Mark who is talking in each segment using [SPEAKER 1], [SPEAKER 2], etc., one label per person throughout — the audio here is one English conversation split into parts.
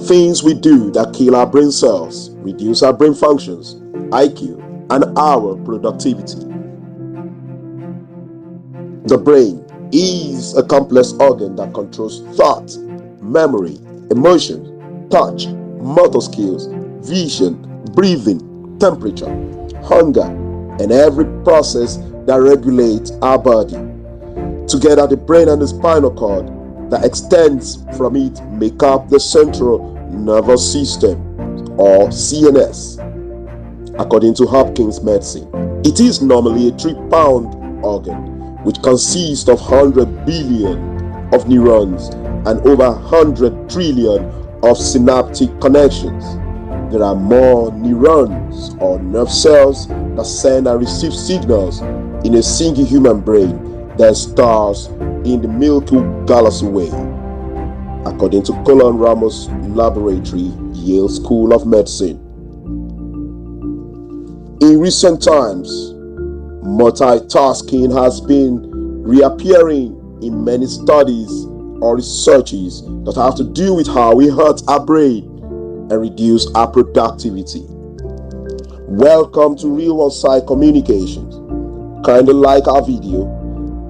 [SPEAKER 1] Things we do that kill our brain cells, reduce our brain functions, IQ, and our productivity. The brain is a complex organ that controls thought, memory, emotions, touch, motor skills, vision, breathing, temperature, hunger, and every process that regulates our body. Together, the brain and the spinal cord that extends from it make up the central nervous system, or CNS. According to Hopkins medicine, it is normally a 3-pound organ which consists of 100 billion of neurons and over 100 trillion of synaptic connections. There are more neurons or nerve cells that send and receive signals in a single human brain than stars in the Milky Galaxy way, according to Colin Ramos Laboratory, Yale School of Medicine. In recent times, multitasking has been reappearing in many studies or researches that have to do with how we hurt our brain and reduce our productivity. Welcome to Real World Sci-Communications. Kindly like our video,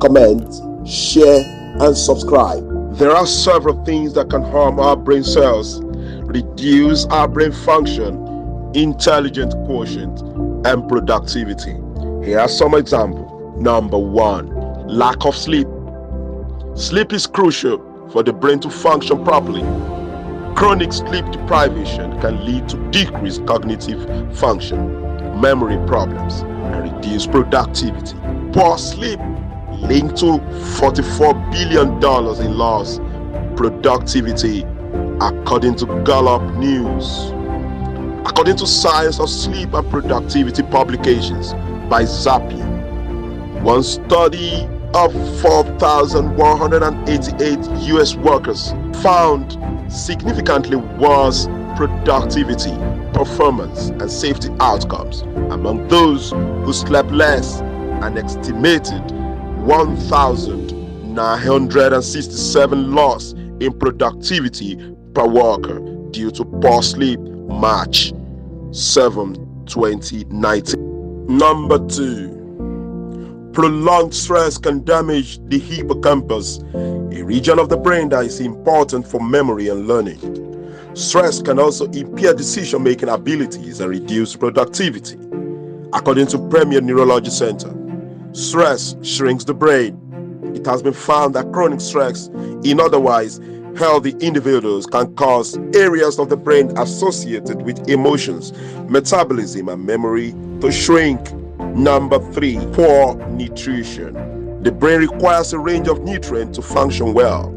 [SPEAKER 1] comment, share, and subscribe. There are several things that can harm our brain cells, reduce our brain function, intelligence quotient, and productivity. Here are some examples. Number 1, lack of sleep. Sleep is crucial for the brain to function properly. Chronic sleep deprivation can lead to decreased cognitive function, memory problems, and reduced productivity. Poor sleep linked to $44 billion in lost productivity, according to Gallup News. According to Science of Sleep and Productivity publications by Zapier, one study of 4,188 US workers found significantly worse productivity, performance, and safety outcomes among those who slept less, an estimated 1,967 loss in productivity per worker due to poor sleep. March 7, 2019. Number 2, prolonged stress can damage the hippocampus, a region of the brain that is important for memory and learning. Stress can also impair decision-making abilities and reduce productivity. According to Premier Neurology Center, stress shrinks the brain. It has been found that chronic stress in otherwise healthy individuals can cause areas of the brain associated with emotions, metabolism, and memory to shrink. Number 3, poor nutrition. The brain requires a range of nutrients to function well.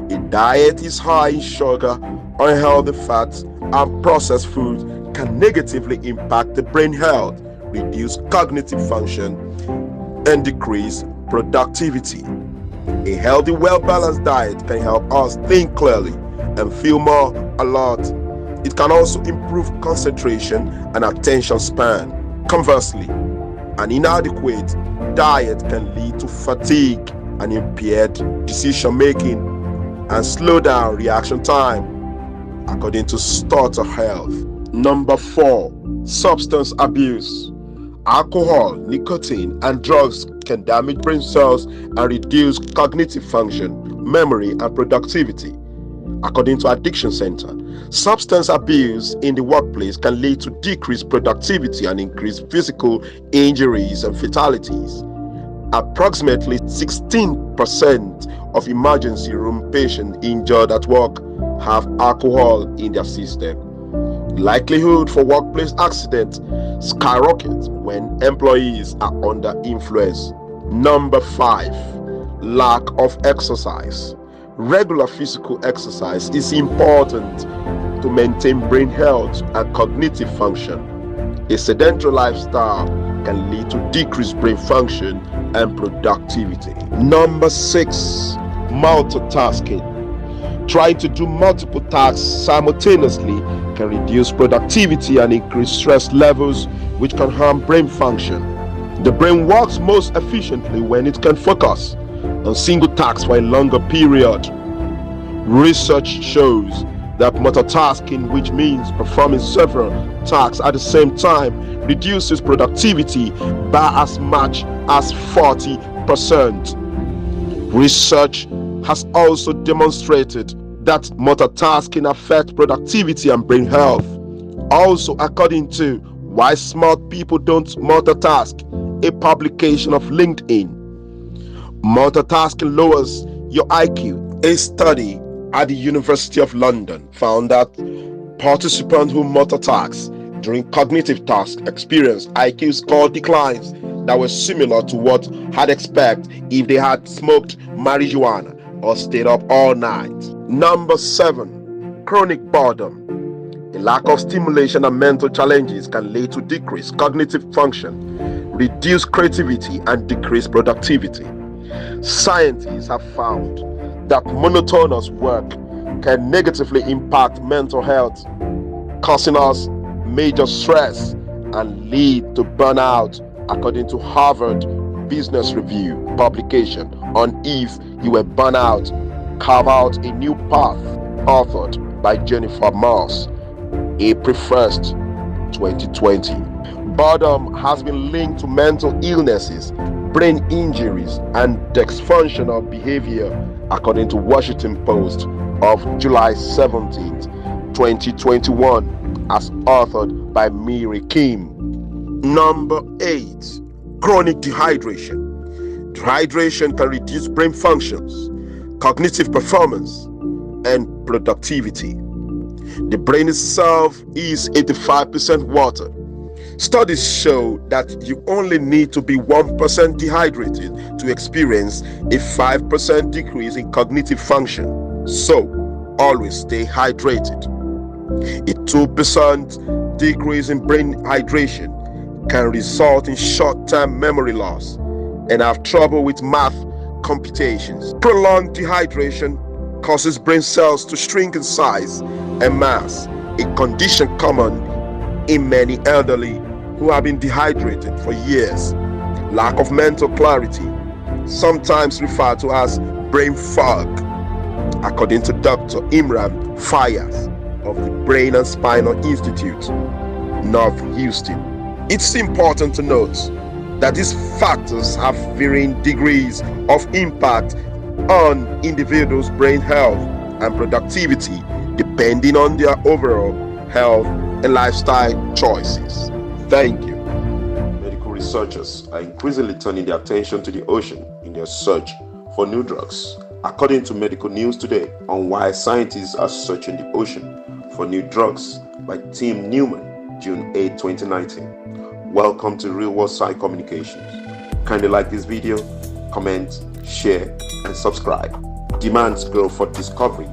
[SPEAKER 1] A diet is high in sugar, unhealthy fats, and processed foods can negatively impact the brain health, reduce cognitive function, and decrease productivity. A healthy, well-balanced diet can help us think clearly and feel more alert. It can also improve concentration and attention span. Conversely, an inadequate diet can lead to fatigue and impaired decision-making and slow down reaction time, according to Starter Health. Number 4, substance abuse. Alcohol, nicotine, and drugs can damage brain cells and reduce cognitive function, memory, and productivity. According to Addiction Center, substance abuse in the workplace can lead to decreased productivity and increased physical injuries and fatalities. Approximately 16% of emergency room patients injured at work have alcohol in their system. The likelihood for workplace accidents skyrockets when employees are under influence. Number 5, lack of exercise. Regular physical exercise is important to maintain brain health and cognitive function. A sedentary lifestyle can lead to decreased brain function and productivity. Number 6, multitasking. Trying to do multiple tasks simultaneously can reduce productivity and increase stress levels, which can harm brain function. The brain works most efficiently when it can focus on single tasks for a longer period. Research shows that multitasking, which means performing several tasks at the same time, reduces productivity by as much as 40%. Research has also demonstrated that multitasking affects productivity and brain health. Also, according to Why Smart People Don't Multitask, a publication of LinkedIn, multitasking lowers your IQ. A study at the University of London found that participants who multitask during cognitive tasks experienced IQ score declines that were similar to what had expected if they had smoked marijuana or stayed up all night. Number 7. Chronic boredom. A lack of stimulation and mental challenges can lead to decreased cognitive function, reduced creativity, and decreased productivity. Scientists have found that monotonous work can negatively impact mental health, causing us major stress and lead to burnout, according to Harvard Business Review publication on If You Were Burnout, Carve Out a New Path, authored by Jennifer Moss, April 1st, 2020. Boredom has been linked to mental illnesses, brain injuries, and dysfunctional behavior, according to Washington Post of July 17th, 2021, as authored by Miri Kim. Number 8. Chronic dehydration. Dehydration can reduce brain functions, cognitive performance, and productivity. The brain itself is 85% water. Studies show that you only need to be 1% dehydrated to experience a 5% decrease in cognitive function. So, always stay hydrated. A 2% decrease in brain hydration can result in short-term memory loss and have trouble with math computations. Prolonged dehydration causes brain cells to shrink in size and mass, a condition common in many elderly who have been dehydrated for years. Lack of mental clarity, sometimes referred to as brain fog, according to Dr. Imran Fayaz of the Brain and Spinal Institute, North Houston. It's important to note that these factors have varying degrees of impact on individuals' brain health and productivity depending on their overall health and lifestyle choices. Thank you. Medical researchers are increasingly turning their attention to the ocean in their search for new drugs. According to Medical News Today on why scientists are searching the ocean for new drugs by Tim Newman, June 8, 2019. Welcome to Real World Sci-Communications. Kindly like this video, comment, share, and subscribe. Demands grow for discovery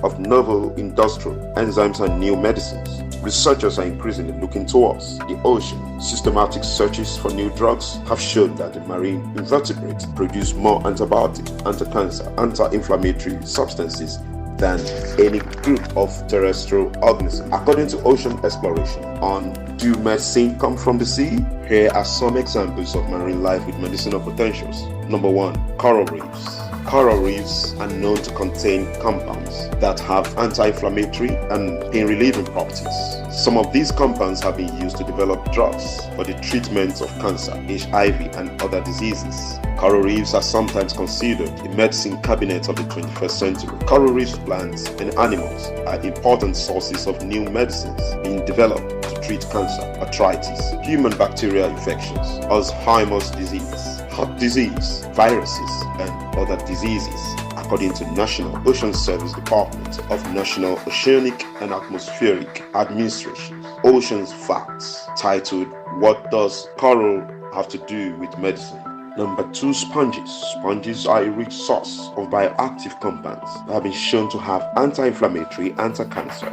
[SPEAKER 1] of novel industrial enzymes and new medicines. Researchers are increasingly looking towards the ocean. Systematic searches for new drugs have shown that the marine invertebrates produce more antibiotic, anti-cancer, anti-inflammatory substances than any group of terrestrial organisms. According to Ocean Exploration on Do Medicine Come From the Sea? Here are some examples of marine life with medicinal potentials. Number 1. Coral reefs. Coral reefs are known to contain compounds that have anti-inflammatory and pain-relieving properties. Some of these compounds have been used to develop drugs for the treatment of cancer, HIV, and other diseases. Coral reefs are sometimes considered the medicine cabinet of the 21st century. Coral reefs, plants, and animals are important sources of new medicines being developed to treat cancer, arthritis, human bacterial infections, Alzheimer's disease, heart disease, viruses, and other diseases, according to National Ocean Service Department of National Oceanic and Atmospheric Administration. Oceans Facts, titled What Does Coral Have to Do with Medicine? Number 2. Sponges. Sponges are a rich source of bioactive compounds that have been shown to have anti-inflammatory, anti-cancer,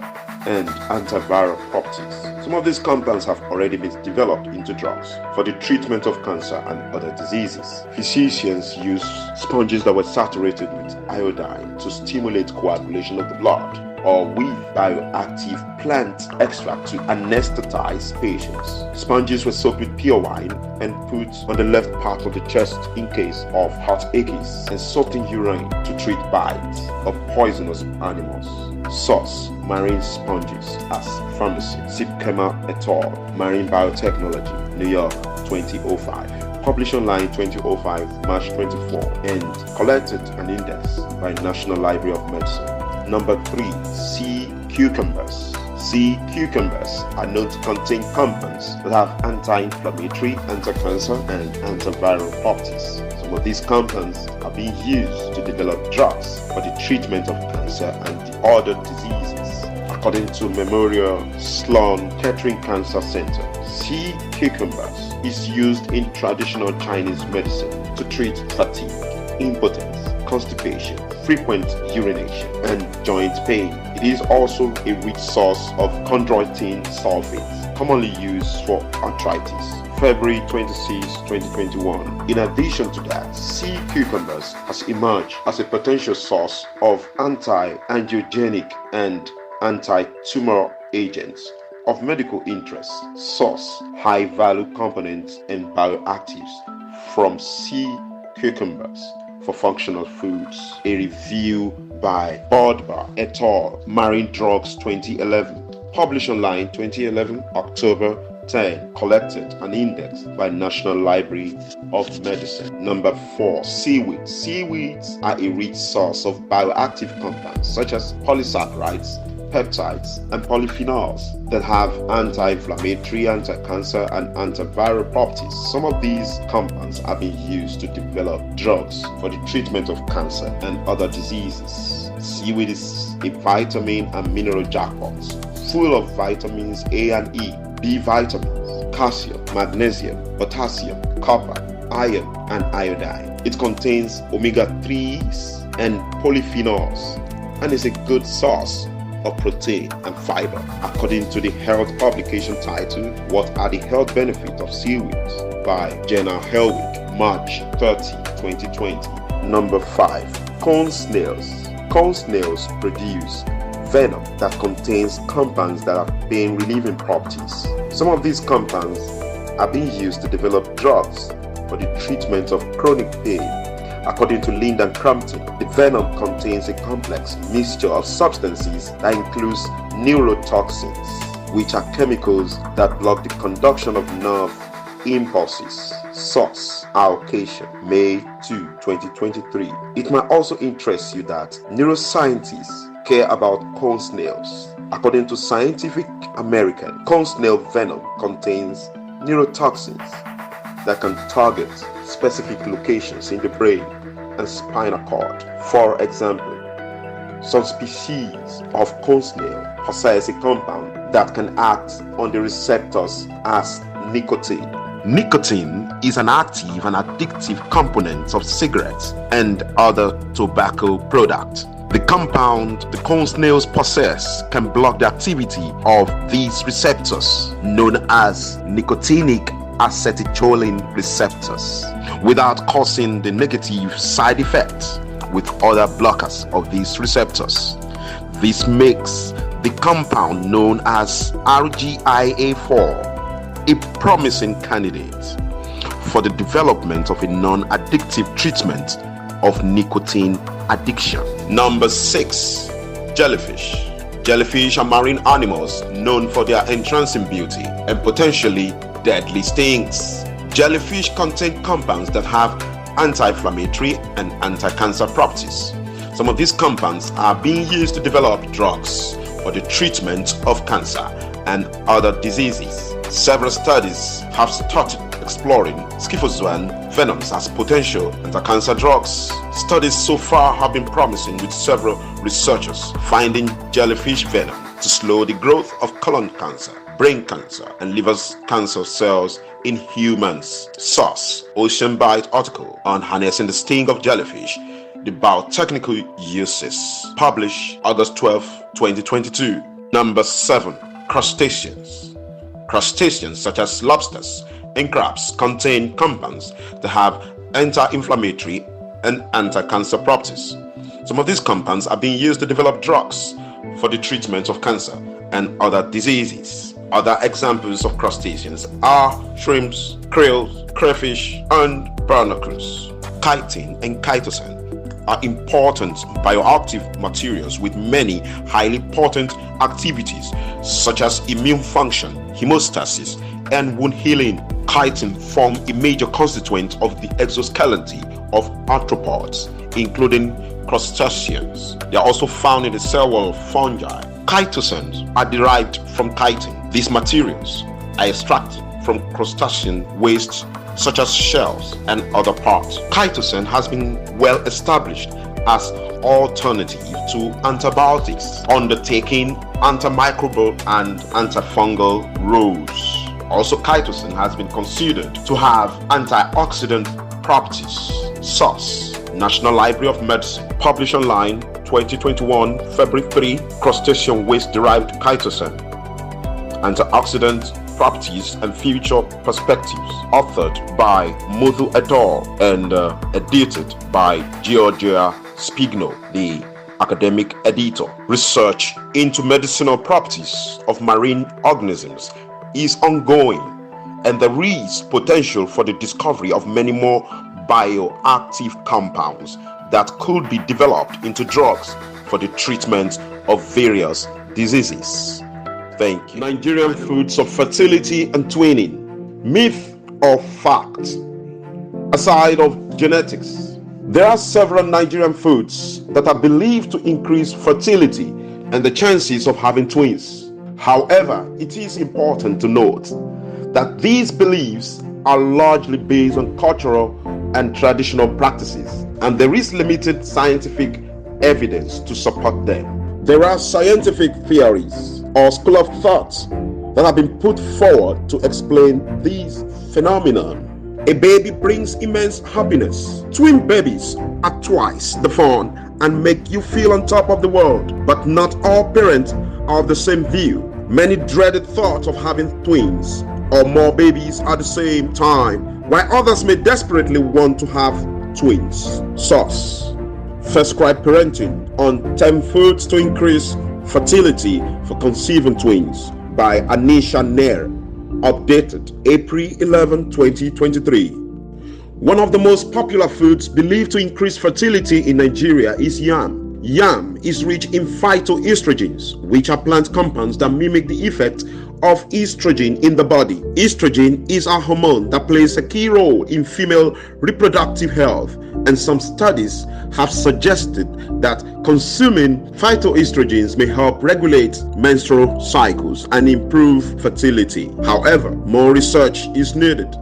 [SPEAKER 1] and antiviral properties. Some of these compounds have already been developed into drugs for the treatment of cancer and other diseases. Physicians use sponges that were saturated with iodine to stimulate coagulation of the blood, or with bioactive plant extract to anesthetize patients. Sponges were soaked with pure wine and put on the left part of the chest in case of heart aches, and soaked in urine to treat bites of poisonous animals.
[SPEAKER 2] Source: Marine Sponges as Pharmacy. Sip-Kema et al. Marine Biotechnology, New York, 2005. Published online 2005, March 24, and collected and indexed by National Library of Medicine. Number 3. Sea cucumbers. Sea cucumbers are known to contain compounds that have anti-inflammatory, anti-cancer, and antiviral properties. Some of these compounds are being used to develop drugs for the treatment of cancer and the other diseases. According to Memorial Sloan Kettering Cancer Center, sea cucumbers is used in traditional Chinese medicine to treat fatigue, impotence, constipation, frequent urination, and joint pain. It is also a rich source of chondroitin sulfates, commonly used for arthritis. February 26, 2021. In addition to that, sea cucumbers has emerged as a potential source of anti-angiogenic and anti-tumor agents of medical interest. Source: high-value components and bioactives from sea cucumbers for functional foods. A review by Bodbar et al. Marine Drugs 2011. Published online 2011, October 10. Collected and indexed by National Library of Medicine. Number 4. Seaweeds. Seaweeds are a rich source of bioactive compounds such as polysaccharides, peptides, and polyphenols that have anti-inflammatory, anti-cancer, and antiviral properties. Some of these compounds are being used to develop drugs for the treatment of cancer and other diseases. Seaweed is a vitamin and mineral jackpot, full of vitamins A and E, B vitamins, calcium, magnesium, potassium, copper, iron, and iodine. It contains omega-3s and polyphenols and is a good source of protein and fiber. According to the health publication titled "What are the health benefits of seaweeds?" by Jenna Helwig, March 30, 2020. Number 5. Corn snails. Corn snails produce venom that contains compounds that have pain-relieving properties. Some of these compounds are being used to develop drugs for the treatment of chronic pain. According to Linda Crampton, the venom contains a complex mixture of substances that includes neurotoxins, which are chemicals that block the conduction of nerve impulses. Source: Allocation, May 2, 2023. It might also interest you that neuroscientists care about corn snails. According to Scientific American, corn snail venom contains neurotoxins that can target specific locations in the brain and spinal cord. For example, some species of corn snail possess a compound that can act on the receptors as nicotine. Nicotine is an active and addictive component of cigarettes and other tobacco products. The compound the corn snails possess can block the activity of these receptors, known as nicotinic acetylcholine receptors, without causing the negative side effects with other blockers of these receptors. This makes the compound known as RGIA4 a promising candidate for the development of a non-addictive treatment of nicotine addiction. Number 6. Jellyfish. Jellyfish are marine animals known for their entrancing beauty and potentially deadly stings. Jellyfish contain compounds that have anti-inflammatory and anti-cancer properties. Some of these compounds are being used to develop drugs for the treatment of cancer and other diseases. Several studies have started exploring scyphozoan venoms as potential anti-cancer drugs. Studies so far have been promising, with several researchers finding jellyfish venom to slow the growth of colon cancer, brain cancer, and liver cancer cells in humans. Source: Ocean Bite article on harnessing the sting of jellyfish, the biotechnical uses. Published August 12, 2022. Number 7. Crustaceans. Crustaceans such as lobsters and crabs contain compounds that have anti-inflammatory and anti-cancer properties. Some of these compounds are being used to develop drugs for the treatment of cancer and other diseases. Other examples of crustaceans are shrimps, krill, crayfish, and barnacles. Chitin and chitosan are important bioactive materials with many highly potent activities such as immune function, hemostasis, and wound healing. Chitin form a major constituent of the exoskeleton of arthropods, including crustaceans. They are also found in the cell wall of fungi. Chitosans are derived from chitin. These materials are extracted from crustacean wastes such as shells and other parts. Chitosan has been well established as alternative to antibiotics, undertaking antimicrobial and antifungal roles. Also, chitosan has been considered to have antioxidant properties. Source: National Library of Medicine, published online 2021, February 3, Crustacean Waste Derived Chitosan, Antioxidant Properties and Future Perspectives, authored by Muthu et al. And edited by Georgia Spigno, the academic editor. Research into medicinal properties of marine organisms is ongoing, and there is potential for the discovery of many more bioactive compounds that could be developed into drugs for the treatment of various diseases. Thank you. Nigerian foods of fertility and twinning. Myth or fact? Aside of genetics, there are several Nigerian foods that are believed to increase fertility and the chances of having twins. However, it is important to note that these beliefs are largely based on cultural and traditional practices, and there is limited scientific evidence to support them. There are scientific theories or school of thoughts that have been put forward to explain these phenomena. A baby brings immense happiness. Twin babies are twice the fun and make you feel on top of the world. But not all parents are of the same view. Many dreaded thoughts of having twins or more babies at the same time, while others may desperately want to have twins. Source: First Cry Parenting on 10 Foods to Increase Fertility for Conceiving Twins by Anisha Nair, updated April 11, 2023. One of the most popular foods believed to increase fertility in Nigeria is yam. Yam is rich in phytoestrogens, which are plant compounds that mimic the effect of estrogen in the body. Estrogen is a hormone that plays a key role in female reproductive health, and some studies have suggested that consuming phytoestrogens may help regulate menstrual cycles and improve fertility. However, more research is needed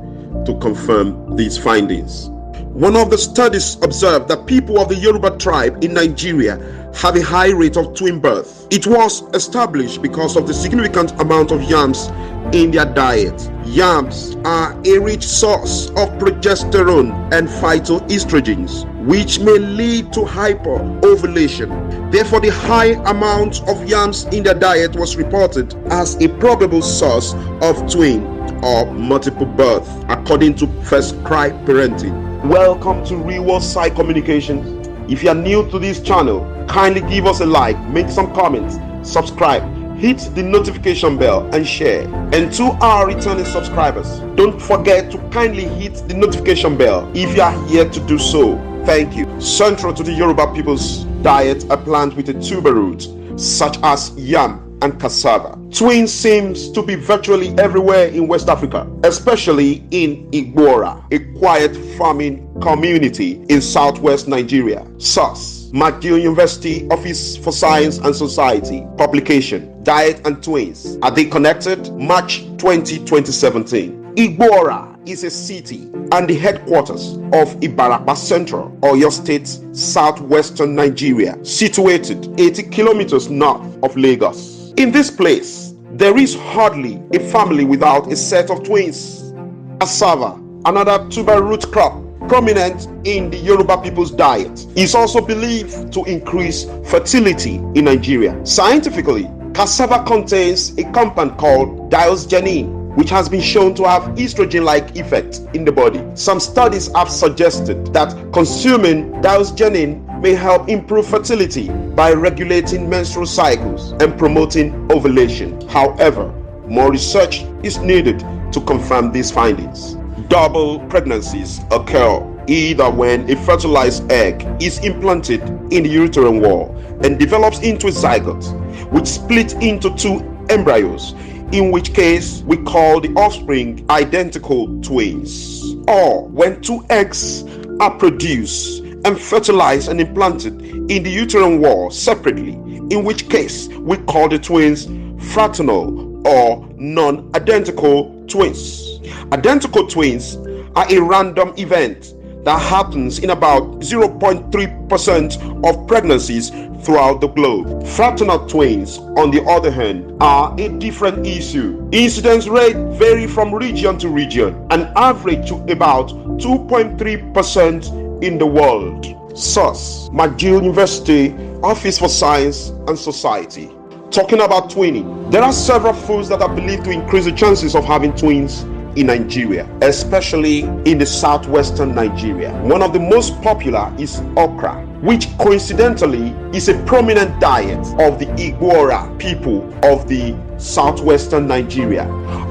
[SPEAKER 2] to confirm these findings. One of the studies observed that people of the Yoruba tribe in Nigeria have a high rate of twin birth. It was established because of the significant amount of yams in their diet. Yams are a rich source of progesterone and phytoestrogens, which may lead to hyperovulation. Therefore, the high amount of yams in their diet was reported as a probable source of twin or multiple birth, according to First Cry Parenting. Welcome to Real World Sci-Communications. If you are new to this channel, kindly give us a like, make some comments, subscribe, hit the notification bell and share. And to our returning subscribers, don't forget to kindly hit the notification bell if you are here to do so. Thank you. Central to the Yoruba people's diet are plants with a tuber root, such as yam and cassava. Twins seems to be virtually everywhere in West Africa, especially in Igbora, a quiet farming community in southwest Nigeria. Source: McGill University Office for Science and Society, publication Diet and Twins. Are they connected? March 20, 2017. Igbora is a city and the headquarters of Ibarapa Central, Oyo State, southwestern Nigeria, situated 80 kilometers north of Lagos. In this place, there is hardly a family without a set of twins. Cassava, another tuber root crop prominent in the Yoruba people's diet, is also believed to increase fertility in Nigeria. Scientifically, cassava contains a compound called diosgenin, which has been shown to have estrogen-like effect in the body. Some studies have suggested that consuming diosgenin may help improve fertility by regulating menstrual cycles and promoting ovulation. However, more research is needed to confirm these findings. Double pregnancies occur either when a fertilized egg is implanted in the uterine wall and develops into a zygote, which splits into two embryos, in which case we call the offspring identical twins, or when two eggs are produced and fertilized and implanted in the uterine wall separately, in which case we call the twins fraternal or non-identical twins. Identical twins are a random event that happens in about 0.3% of pregnancies throughout the globe. Fraternal twins, on the other hand, are a different issue. Incidence rate vary from region to region and average to about 2.3% in the world. Source: McGill University Office for Science and Society. Talking about twinning, there are several foods that are believed to increase the chances of having twins in Nigeria, especially in the southwestern Nigeria. One of the most popular is okra, which coincidentally is a prominent diet of the Igbora people of the southwestern Nigeria.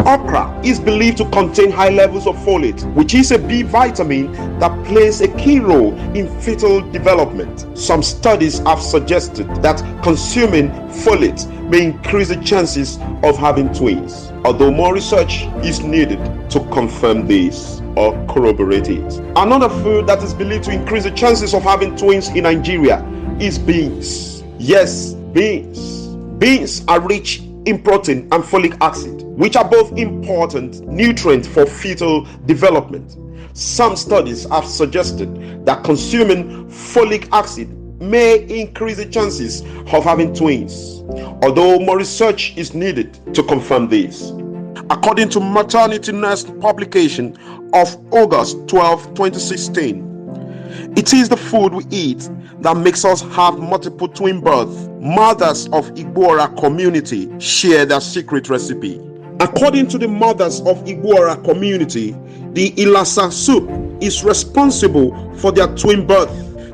[SPEAKER 2] Okra is believed to contain high levels of folate, which is a B vitamin that plays a key role in fetal development. Some studies have suggested that consuming folate may increase the chances of having twins, although more research is needed to confirm this or corroborate it. Another food that is believed to increase the chances of having twins in Nigeria is beans. Yes, beans. Beans are rich in protein and folic acid, which are both important nutrients for fetal development. Some studies have suggested that consuming folic acid may increase the chances of having twins, although more research is needed to confirm this. According to Maternity Nest publication of August 12, 2016, it is the food we eat that makes us have multiple twin births. Mothers of Igbora community share their secret recipe. According to the mothers of Igbora community, the Ilasa soup is responsible for their twin birth.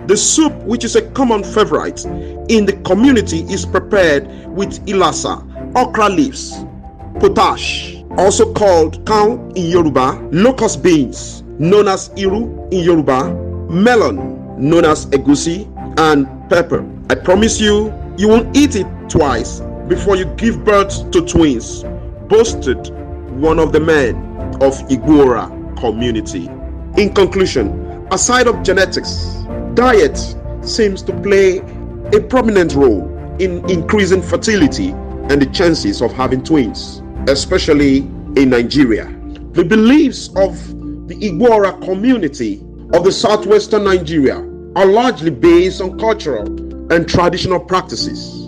[SPEAKER 2] The soup, which is a common favorite in the community, is prepared with Ilasa, okra leaves, potash, also called cow in Yoruba, locust beans, known as iru in Yoruba, melon, known as egusi, and pepper. I promise you, you won't eat it twice before you give birth to twins, boasted one of the men of Igbora community. In conclusion, aside of genetics, diet seems to play a prominent role in increasing fertility and the chances of having twins, especially in Nigeria. The beliefs of the Igbora community of the southwestern Nigeria are largely based on cultural and traditional practices.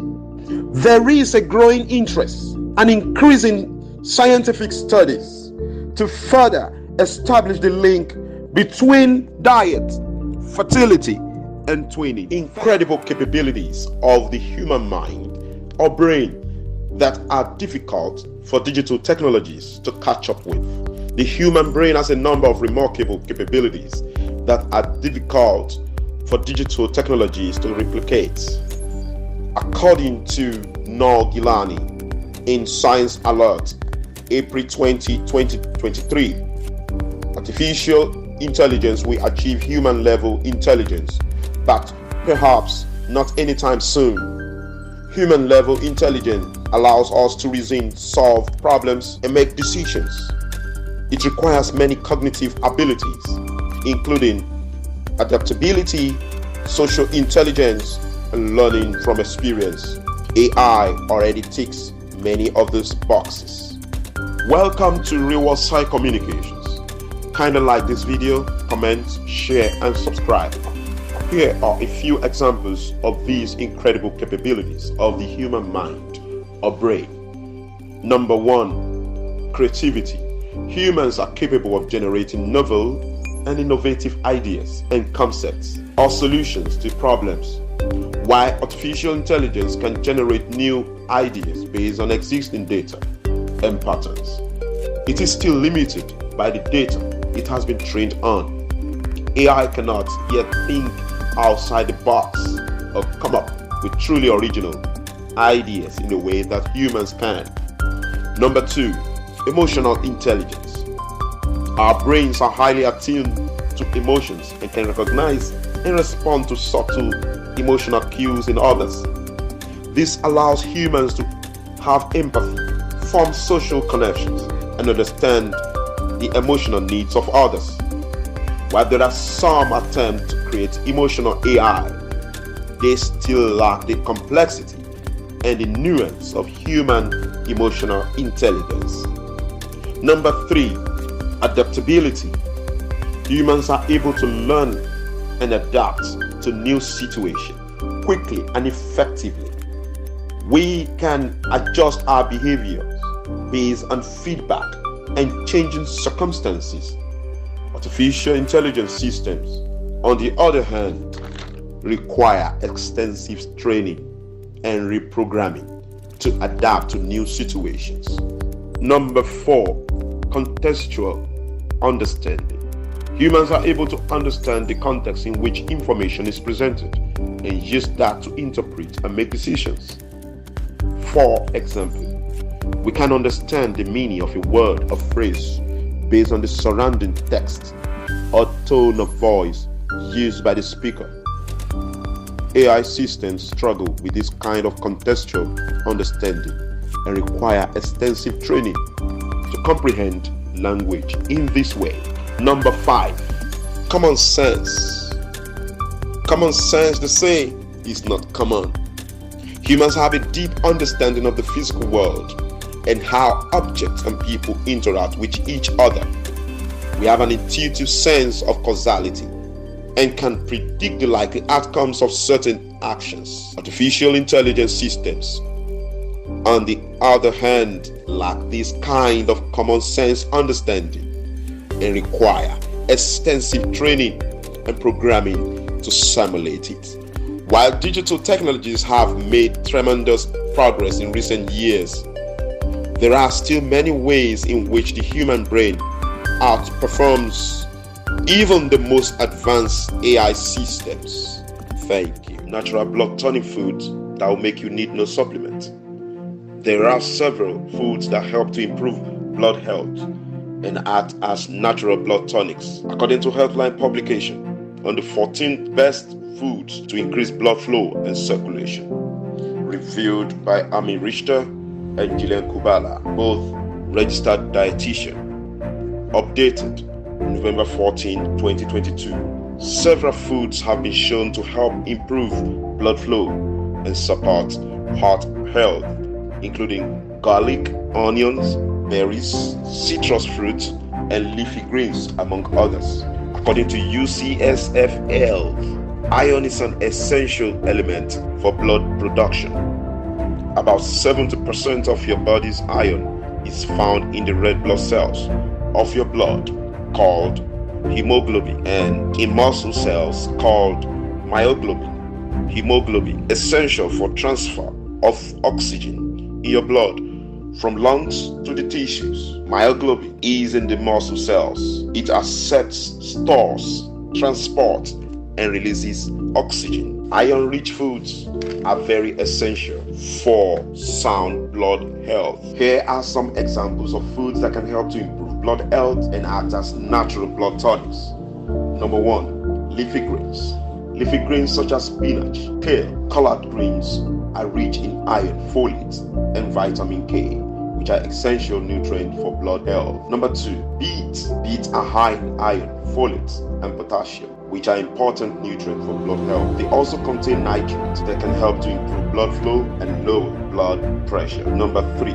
[SPEAKER 2] There is a growing interest and increasing scientific studies to further establish the link between diet, fertility, and twinning. Incredible capabilities of the human mind or brain that are difficult for digital technologies to catch up with. The human brain has a number of remarkable capabilities that are difficult for digital technologies to replicate. According to Noor Gilani in Science Alert, April 20, 2023, artificial intelligence will achieve human-level intelligence, but perhaps not anytime soon. Human-level intelligence allows us to reason, solve problems, and make decisions. It requires many cognitive abilities, including adaptability, social intelligence, and learning from experience. AI already ticks many of those boxes. Welcome to Real World Sci-Communications. Kindly like this video, comment, share, and subscribe. Here are a few examples of these incredible capabilities of the human mind or brain. Number 1, creativity. Humans are capable of generating novel and innovative ideas and concepts or solutions to problems, while artificial intelligence can generate new ideas based on existing data and patterns. It is still limited by the data it has been trained on. AI cannot yet think outside the box or come up with truly original ideas in a way that humans can. Number 2, emotional intelligence. Our brains are highly attuned to emotions and can recognize and respond to subtle emotional cues in others. This allows humans to have empathy, form social connections, and understand the emotional needs of others. While there are some attempts to create emotional AI, they still lack the complexity and the nuance of human emotional intelligence. Number 3, adaptability. Humans are able to learn and adapt to new situations quickly and effectively. We can adjust our behaviors based on feedback and changing circumstances. Artificial intelligence systems, on the other hand, require extensive training and reprogramming to adapt to new situations. Number 4, contextual understanding. Humans are able to understand the context in which information is presented and use that to interpret and make decisions. For example, we can understand the meaning of a word or phrase based on the surrounding text or tone of voice used by the speaker. AI systems struggle with this kind of contextual understanding and require extensive training to comprehend language in this way. Number 5, common sense. Common sense, they say, is not common. Humans have a deep understanding of the physical world and how objects and people interact with each other. We have an intuitive sense of causality and can predict the likely outcomes of certain actions. Artificial intelligence systems, on the other hand, lack this kind of common sense understanding and require extensive training and programming to simulate it. While digital technologies have made tremendous progress in recent years, there are still many ways in which the human brain outperforms even the most advanced AI systems. Thank you. Natural blood tonic foods that will make you need no supplement. There are several foods that help to improve blood health and act as natural blood tonics. According to Healthline publication, on the 14th best foods to increase blood flow and circulation, reviewed by Ami Richter and Gillian Kubala, both registered dietitian. Updated November 14, 2022. Several foods have been shown to help improve blood flow and support heart health, including garlic, onions, berries, citrus fruits, and leafy greens, among others. According to UCSF, iron is an essential element for blood production. About 70% of your body's iron is found in the red blood cells of your blood, called hemoglobin, and in muscle cells called myoglobin. Hemoglobin, essential for transfer of oxygen in your blood from lungs to the tissues. Myoglobin is in the muscle cells. It accepts, stores, transports, and releases oxygen. Iron-rich foods are very essential for sound blood health. Here are some examples of foods that can help to improve blood health and act as natural blood tonics. Number 1, leafy greens. Leafy greens such as spinach, kale, collard greens are rich in iron, folate, and vitamin K, which are essential nutrients for blood health. Number 2, beets. Beets are high in iron, folate, and potassium, which are important nutrients for blood health. They also contain nitrates that can help to improve blood flow and lower blood pressure. Number 3,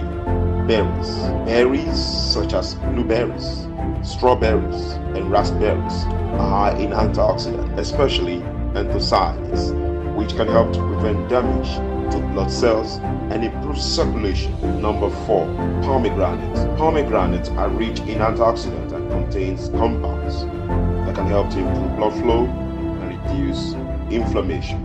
[SPEAKER 2] berries. Berries such as blueberries, strawberries, and raspberries are high in antioxidants, especially anthocyanins, which can help to prevent damage to blood cells and improve circulation. Number 4, pomegranates. Pomegranates are rich in antioxidants and contains compounds that can help to improve blood flow and reduce inflammation.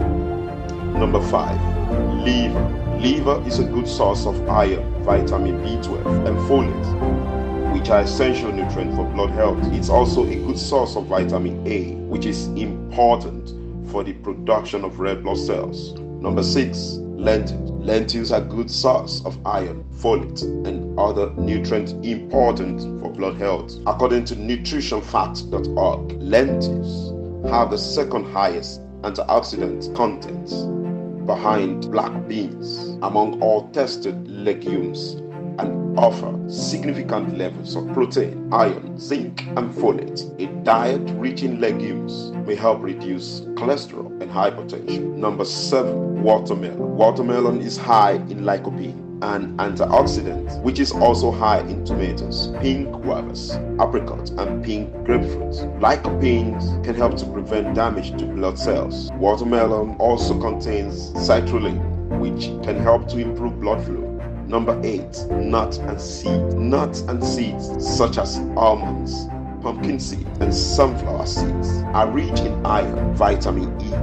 [SPEAKER 2] Number 5, liver. Liver is a good source of iron, vitamin B12, and folate, which are essential nutrients for blood health. It's also a good source of vitamin A, which is important for the production of red blood cells. Number 6, lentils. Lentils are a good source of iron, folate, and other nutrients important for blood health. According to nutritionfacts.org, lentils have the second highest antioxidant content behind black beans among all tested legumes and offer significant levels of protein, iron, zinc, and folate. A diet rich in legumes may help reduce cholesterol and hypertension. Number 7, watermelon. Watermelon is high in lycopene, an antioxidant which is also high in tomatoes, pink guavas, apricots, and pink grapefruits. Lycopenes can help to prevent damage to blood cells. Watermelon also contains citrulline, which can help to improve blood flow. Number 8, nuts and seeds. Nuts and seeds such as almonds, pumpkin seed, and sunflower seeds are rich in iron, vitamin E,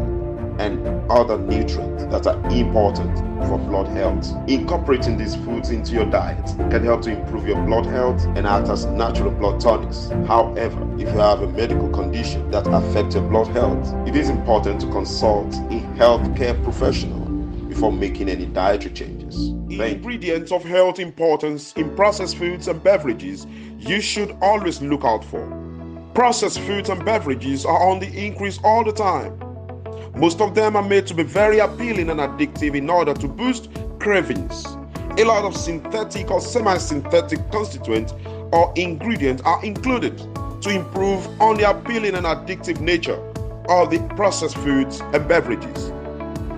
[SPEAKER 2] and other nutrients that are important for blood health. Incorporating these foods into your diet can help to improve your blood health and act as natural blood tonics. However, if you have a medical condition that affects your blood health, it is important to consult a healthcare professional before making any dietary changes.
[SPEAKER 1] Ingredients of health importance in processed foods and beverages you should always look out for. Processed foods and beverages are on the increase all the time. Most of them are made to be very appealing and addictive in order to boost cravings. A lot of synthetic or semi-synthetic constituents or ingredients are included to improve on the appealing and addictive nature of the processed foods and beverages.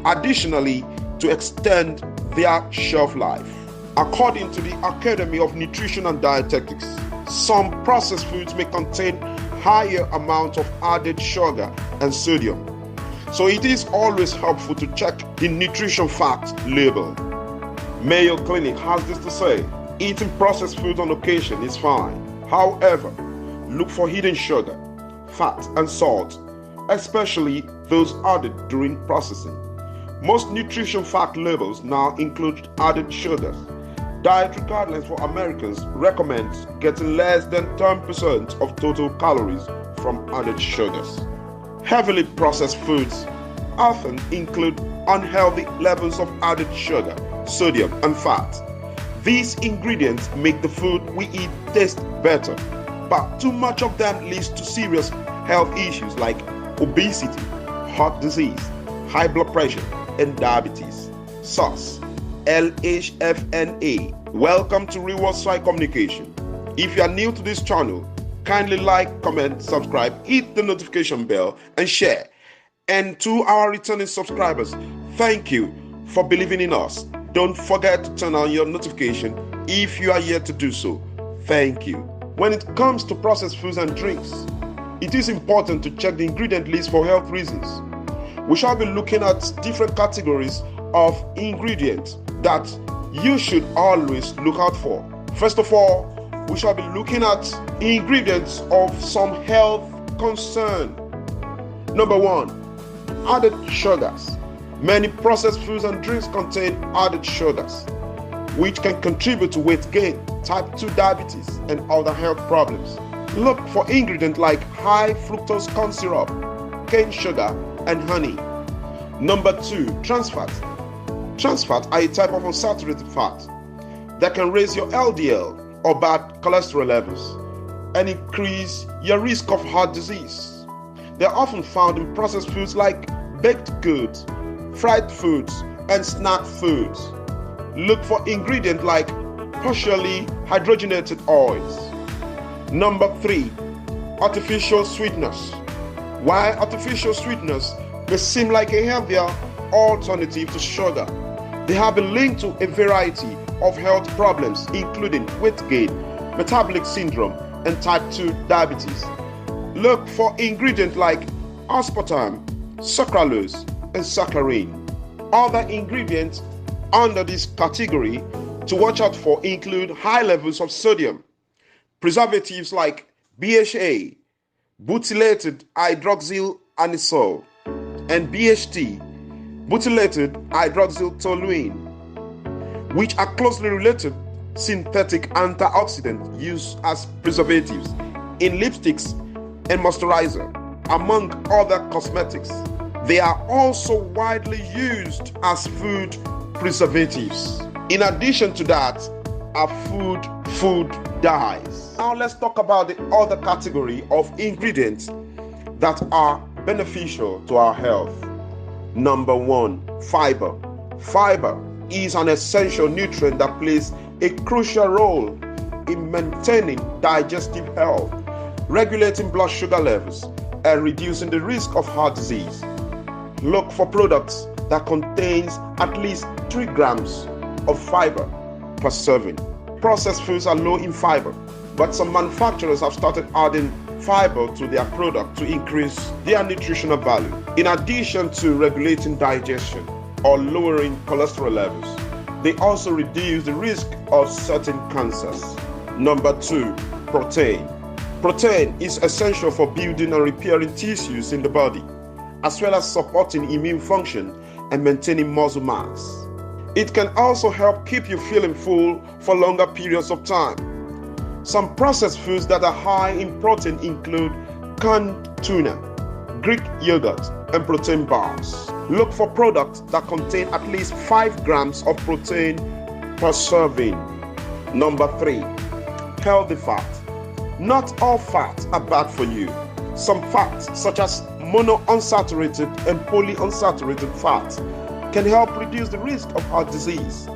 [SPEAKER 1] Additionally, to extend their shelf life. According to the Academy of Nutrition and Dietetics, some processed foods may contain higher amounts of added sugar and sodium. So it is always helpful to check the nutrition fact label. Mayo Clinic has this to say: eating processed foods on occasion is fine. However, look for hidden sugar, fat, and salt, especially those added during processing. Most nutrition fact labels now include added sugars. Dietary guidelines for Americans recommend getting less than 10% of total calories from added sugars. Heavily processed foods often include unhealthy levels of added sugar, sodium, and fat. These ingredients make the food we eat taste better, but too much of them leads to serious health issues like obesity, heart disease, high blood pressure, and diabetes. Source: LHFNA. Welcome to Reward Sci-Communication. If you are new to this channel, kindly like, comment, subscribe, hit the notification bell, and share. And to our returning subscribers, thank you for believing in us. Don't forget to turn on your notification if you are yet to do so. Thank you. When it comes to processed foods and drinks, it is important to check the ingredient list for health reasons. We shall be looking at different categories of ingredients that you should always look out for. First of all, we shall be looking at ingredients of some health concern. Number 1, added sugars. Many processed foods and drinks contain added sugars, which can contribute to weight gain, type 2 diabetes, and other health problems. Look for ingredients like high fructose corn syrup, cane sugar, and honey. Number 2, trans fat. Trans fat are a type of unsaturated fat that can raise your LDL or bad cholesterol levels and increase your risk of heart disease. They are often found in processed foods like baked goods, fried foods, and snack foods. Look for ingredients like partially hydrogenated oils. Number 3, artificial sweeteners. While artificial sweeteners may seem like a healthier alternative to sugar, they have been linked to a variety of health problems, including weight gain, metabolic syndrome, and type 2 diabetes. Look for ingredients like aspartame, sucralose, and saccharin. Other ingredients under this category to watch out for include high levels of sodium, preservatives like BHA, butylated hydroxyl anisole, and BHT, butylated hydroxyl toluene, which are closely related synthetic antioxidants used as preservatives in lipsticks and moisturizer, among other cosmetics. They are also widely used as food
[SPEAKER 2] preservatives. In addition to that, are food dyes. Now let's talk about the other category of ingredients that are beneficial to our health. Number 1, fiber. Fiber is an essential nutrient that plays a crucial role in maintaining digestive health, regulating blood sugar levels, and reducing the risk of heart disease. Look for products that contains at least 3 grams of fiber per serving. Processed foods are low in fiber, but some manufacturers have started adding fiber to their product to increase their nutritional value. In addition to regulating digestion or lowering cholesterol levels, they also reduce the risk of certain cancers. Number 2, protein. Protein is essential for building and repairing tissues in the body, as well as supporting immune function and maintaining muscle mass. It can also help keep you feeling full for longer periods of time. Some processed foods that are high in protein include canned tuna, Greek yogurt, and protein bars. Look for products that contain at least 5 grams of protein per serving. Number 3, healthy fat. Not all fats are bad for you. Some fats, such as monounsaturated and polyunsaturated fats, can help reduce the risk of heart disease.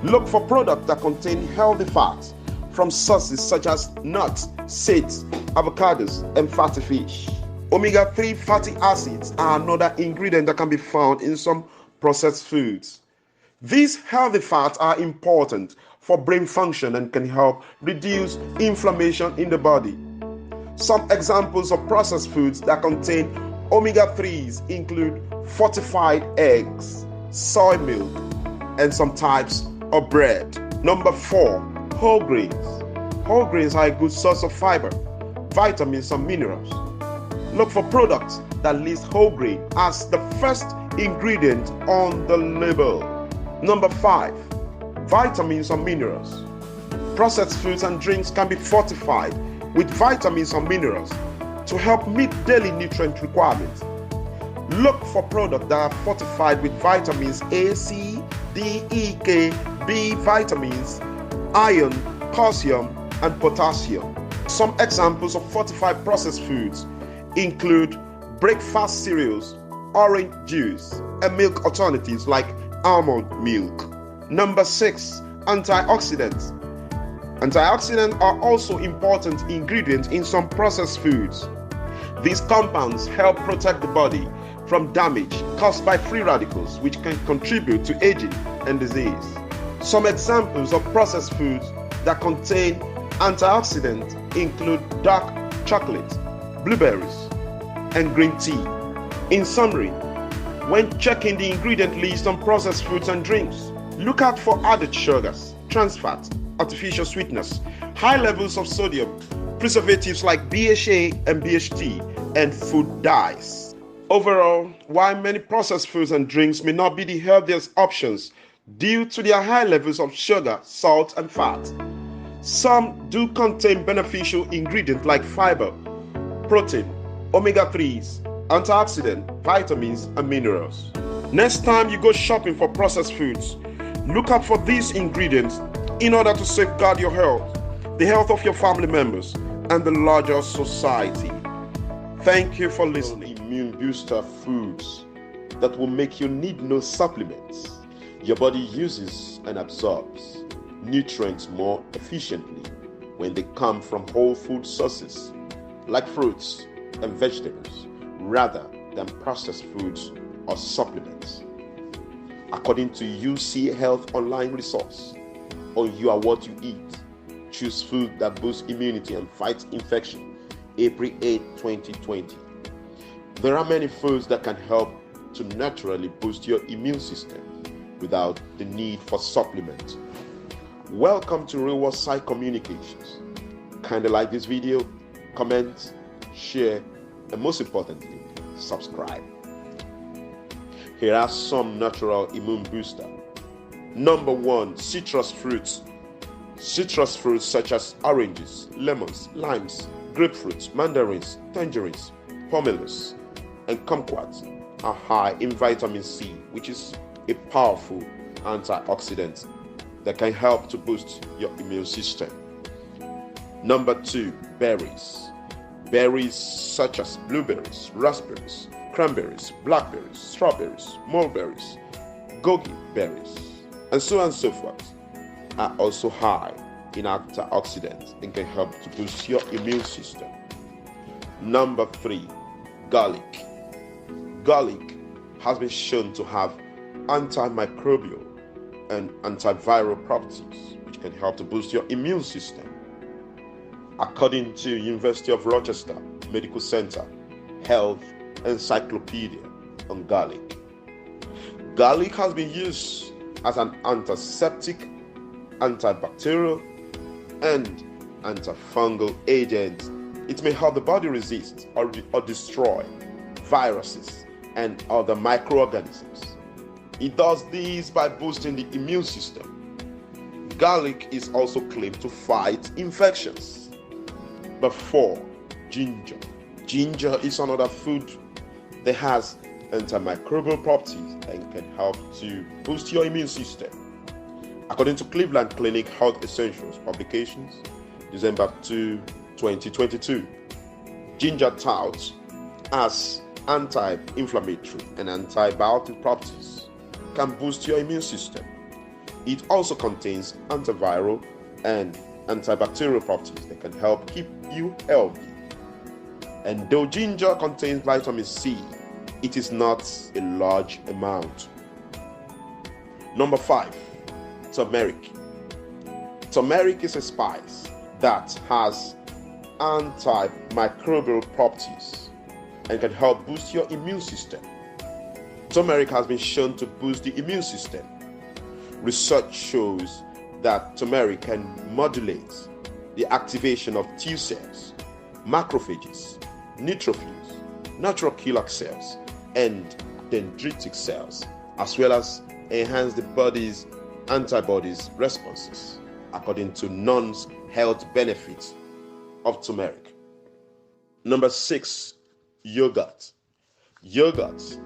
[SPEAKER 2] Look for products that contain healthy fats from sources such as nuts, seeds, avocados, and fatty fish. Omega-3 fatty acids are another ingredient that can be found in some processed foods. These healthy fats are important for brain function and can help reduce inflammation in the body. Some examples of processed foods that contain omega-3s include fortified eggs, soy milk, and some types of bread. Number 4, whole grains. Whole grains are a good source of fiber, vitamins, and minerals. Look for products that list whole grain as the first ingredient on the label. Number 5, vitamins and minerals. Processed foods and drinks can be fortified with vitamins and minerals to help meet daily nutrient requirements. Look for products that are fortified with vitamins A, C, D, E, K, B vitamins, iron, calcium, and potassium. Some examples of fortified processed foods include breakfast cereals, orange juice, and milk alternatives like almond milk. Number 6, antioxidants. Antioxidants are also important ingredients in some processed foods. These compounds help protect the body from damage caused by free radicals, which can contribute to aging and disease. Some examples of processed foods that contain antioxidants include dark chocolate, blueberries, and green tea. In summary, when checking the ingredient list on processed foods and drinks, look out for added sugars, trans fat, artificial sweeteners, high levels of sodium, preservatives like BHA and BHT, and food dyes. Overall, while many processed foods and drinks may not be the healthiest options due to their high levels of sugar, salt, and fat, some do contain beneficial ingredients like fiber, protein, omega-3s, antioxidants, vitamins, and minerals. Next time you go shopping for processed foods, look out for these ingredients in order to safeguard your health, the health of your family members, and the larger society. Thank you for listening. Immune booster foods that will make you need no supplements. Your body uses and absorbs nutrients more efficiently when they come from whole food sources like fruits and vegetables rather than processed foods or supplements. According to UC Health Online resource on You Are What You Eat, choose food that boosts immunity and fights infection, April 8, 2020. There are many foods that can help to naturally boost your immune system without the need for supplements. Welcome to Real World Sci-Communications. Kindly like this video, comment, share, and most importantly, subscribe. Here are some natural immune booster. Number 1, citrus fruits. Citrus fruits such as oranges, lemons, limes, grapefruits, mandarins, tangerines, pomelos, and kumquats are high in vitamin C, which is a powerful antioxidants that can help to boost your immune system. Number 2, berries. Berries such as blueberries, raspberries, cranberries, blackberries, strawberries, mulberries, goji berries, and so on and so forth are also high in antioxidants and can help to boost your immune system. Number 3, garlic. Garlic has been shown to have antimicrobial and antiviral properties which can help to boost your immune system. According to University of Rochester Medical Center Health Encyclopedia on garlic, garlic has been used as an antiseptic, antibacterial, and antifungal agent. It may help the body resist or destroy viruses and other microorganisms. It does this by boosting the immune system. Garlic is also claimed to fight infections. Number 4, ginger. Ginger is another food that has antimicrobial properties and can help to boost your immune system. According to Cleveland Clinic Health Essentials Publications, December 2, 2022, ginger touts as anti-inflammatory and antibiotic properties can boost your immune system. It also contains antiviral and antibacterial properties that can help keep you healthy. And though ginger contains vitamin C, it is not a large amount. Number 5, turmeric. Turmeric is a spice that has antimicrobial properties and can help boost your immune system. Turmeric has been shown to boost the immune system. Research shows that turmeric can modulate the activation of T cells, macrophages, neutrophils, natural killer cells, and dendritic cells, as well as enhance the body's antibodies responses, according to Nunn's health benefits of turmeric. Number 6, yogurt. Yogurt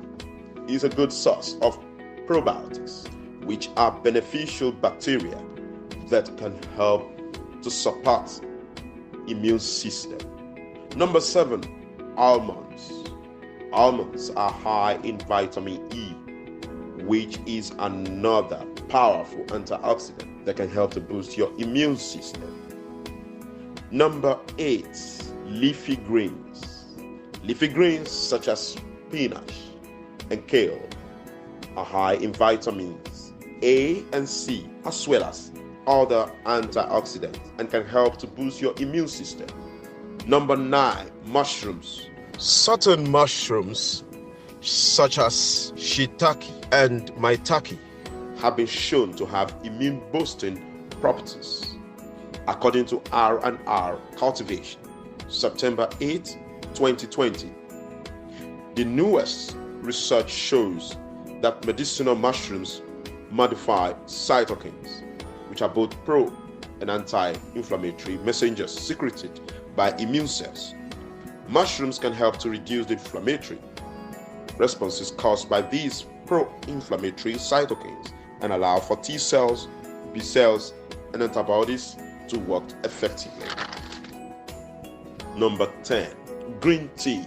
[SPEAKER 2] is a good source of probiotics, which are beneficial bacteria that can help to support immune system. Number 7, almonds. Almonds are high in vitamin E, which is another powerful antioxidant that can help to boost your immune system. Number 8, leafy greens. Leafy greens such as spinach and kale are high in vitamins A and C, as well as other antioxidants, and can help to boost your immune system. Number 9, mushrooms. Certain mushrooms, such as shiitake and maitake, have been shown to have immune-boosting properties. According to R&R Cultivation, September 8, 2020, the newest research shows that medicinal mushrooms modify cytokines, which are both pro and anti-inflammatory messengers secreted by immune cells. Mushrooms can help to reduce the inflammatory responses caused by these pro-inflammatory cytokines and allow for T cells, B cells, and antibodies to work effectively. Number 10, green tea.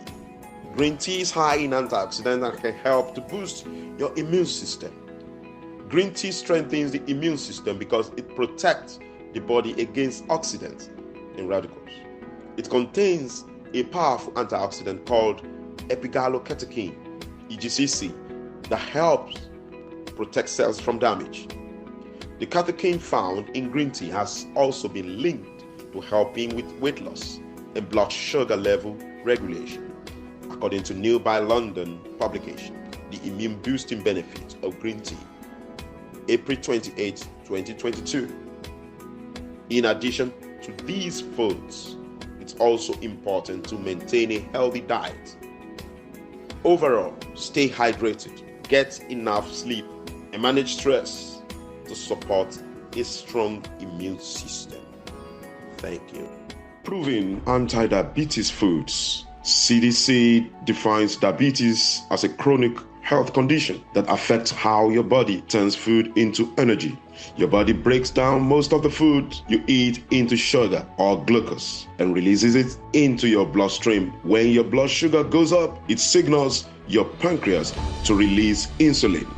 [SPEAKER 2] Green tea is high in antioxidants and can help to boost your immune system. Green tea strengthens the immune system because it protects the body against oxidants and radicals. It contains a powerful antioxidant called epigallocatechin, EGCC, that helps protect cells from damage. The catechin found in green tea has also been linked to helping with weight loss and blood sugar level regulation. According to New by London publication, The Immune Boosting Benefits of Green Tea, April 28, 2022. In addition to these foods, it's also important to maintain a healthy diet. Overall, stay hydrated, get enough sleep, and manage stress to support a strong immune system. Thank you. Proving anti-diabetes foods. CDC defines diabetes as a chronic health condition that affects how your body turns food into energy. Your body breaks down most of the food you eat into sugar or glucose and releases it into your bloodstream. When your blood sugar goes up, it signals your pancreas to release insulin.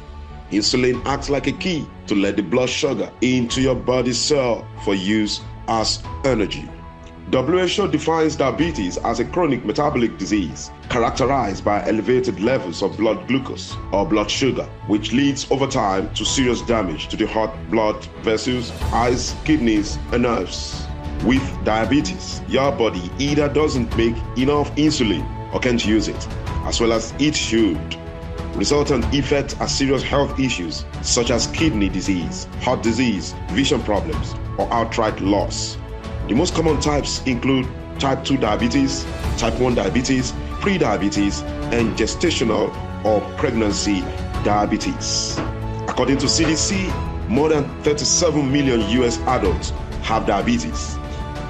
[SPEAKER 2] Insulin acts like a key to let the blood sugar into your body cell for use as energy. WHO defines diabetes as a chronic metabolic disease characterized by elevated levels of blood glucose or blood sugar, which leads over time to serious damage to the heart, blood vessels, eyes, kidneys, and nerves. With diabetes, your body either doesn't make enough insulin or can't use it, as well as it should. Resultant effects are serious health issues such as kidney disease, heart disease, vision problems, or outright loss. The most common types include type 2 diabetes, type 1 diabetes, pre-diabetes, and gestational or pregnancy diabetes. According to CDC, more than 37 million US adults have diabetes,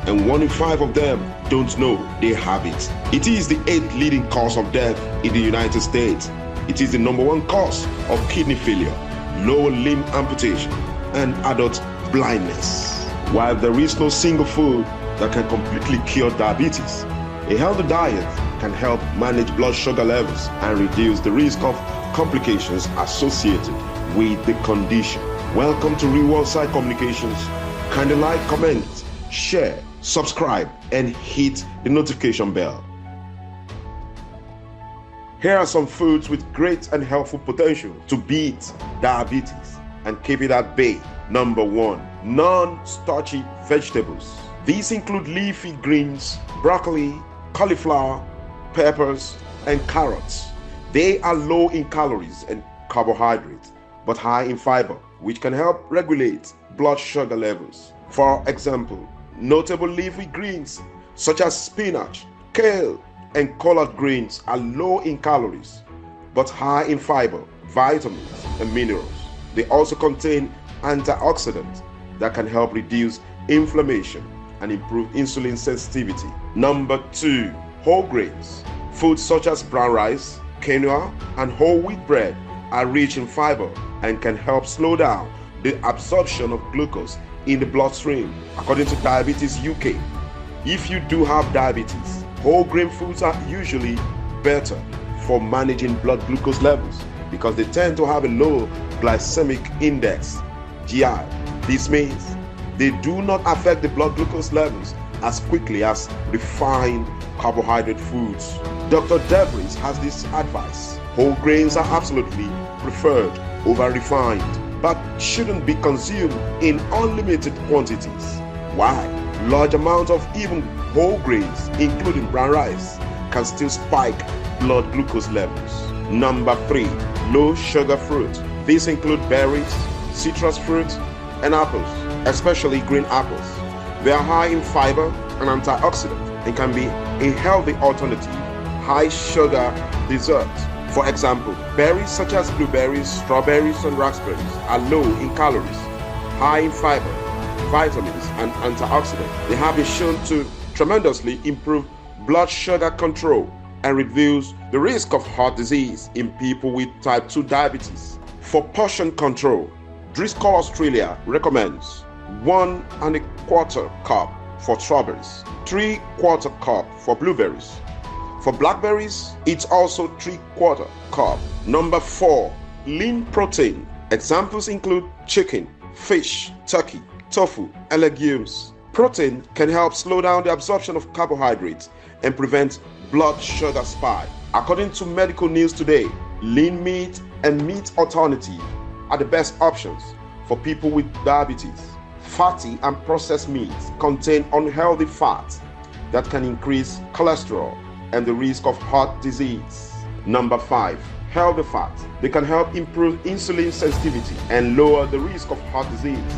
[SPEAKER 2] and 1 in 5 of them don't know they have it. It is the 8th leading cause of death in the United States. It is the number 1 cause of kidney failure, lower limb amputation, and adult blindness. While there is no single food that can completely cure diabetes, a healthy diet can help manage blood sugar levels and reduce the risk of complications associated with the condition. Welcome to Real World Sci-Communications. Kindly like, comment, share, subscribe, and hit the notification bell. Here are some foods with great and helpful potential to beat diabetes and keep it at bay. Number 1, non-starchy vegetables. These include leafy greens, broccoli, cauliflower, peppers, and carrots. They are low in calories and carbohydrates, but high in fiber, which can help regulate blood sugar levels. For example, notable leafy greens such as spinach, kale, and collard greens are low in calories, but high in fiber, vitamins, and minerals. They also contain antioxidants that can help reduce inflammation and improve insulin sensitivity. Number 2, whole grains. Foods such as brown rice, quinoa, and whole wheat bread are rich in fiber and can help slow down the absorption of glucose in the bloodstream. According to Diabetes UK, if you do have diabetes, whole grain foods are usually better for managing blood glucose levels because they tend to have a low glycemic index, GI. This means they do not affect the blood glucose levels as quickly as refined carbohydrate foods. Dr. DeVries has this advice: whole grains are absolutely preferred over refined, but shouldn't be consumed in unlimited quantities. Why? Large amounts of even whole grains, including brown rice, can still spike blood glucose levels. Number 3, low sugar fruit. These include berries, citrus fruits, and apples, especially green apples. They are high in fiber and antioxidants and can be a healthy alternative. High sugar desserts. For example, berries such as blueberries, strawberries, and raspberries are low in calories, high in fiber, vitamins, and antioxidants. They have been shown to tremendously improve blood sugar control and reduce the risk of heart disease in people with type 2 diabetes. For portion control, Driscoll Australia recommends 1 1/4 cup for strawberries, 3/4 cup for blueberries. For blackberries, it's also 3/4 cup. Number 4, lean protein. Examples include chicken, fish, turkey, tofu, and legumes. Protein can help slow down the absorption of carbohydrates and prevent blood sugar spike. According to Medical News Today, lean meat and meat alternatives are the best options for people with diabetes. Fatty and processed meats contain unhealthy fats that can increase cholesterol and the risk of heart disease. Number 5, healthy fats. They can help improve insulin sensitivity and lower the risk of heart disease.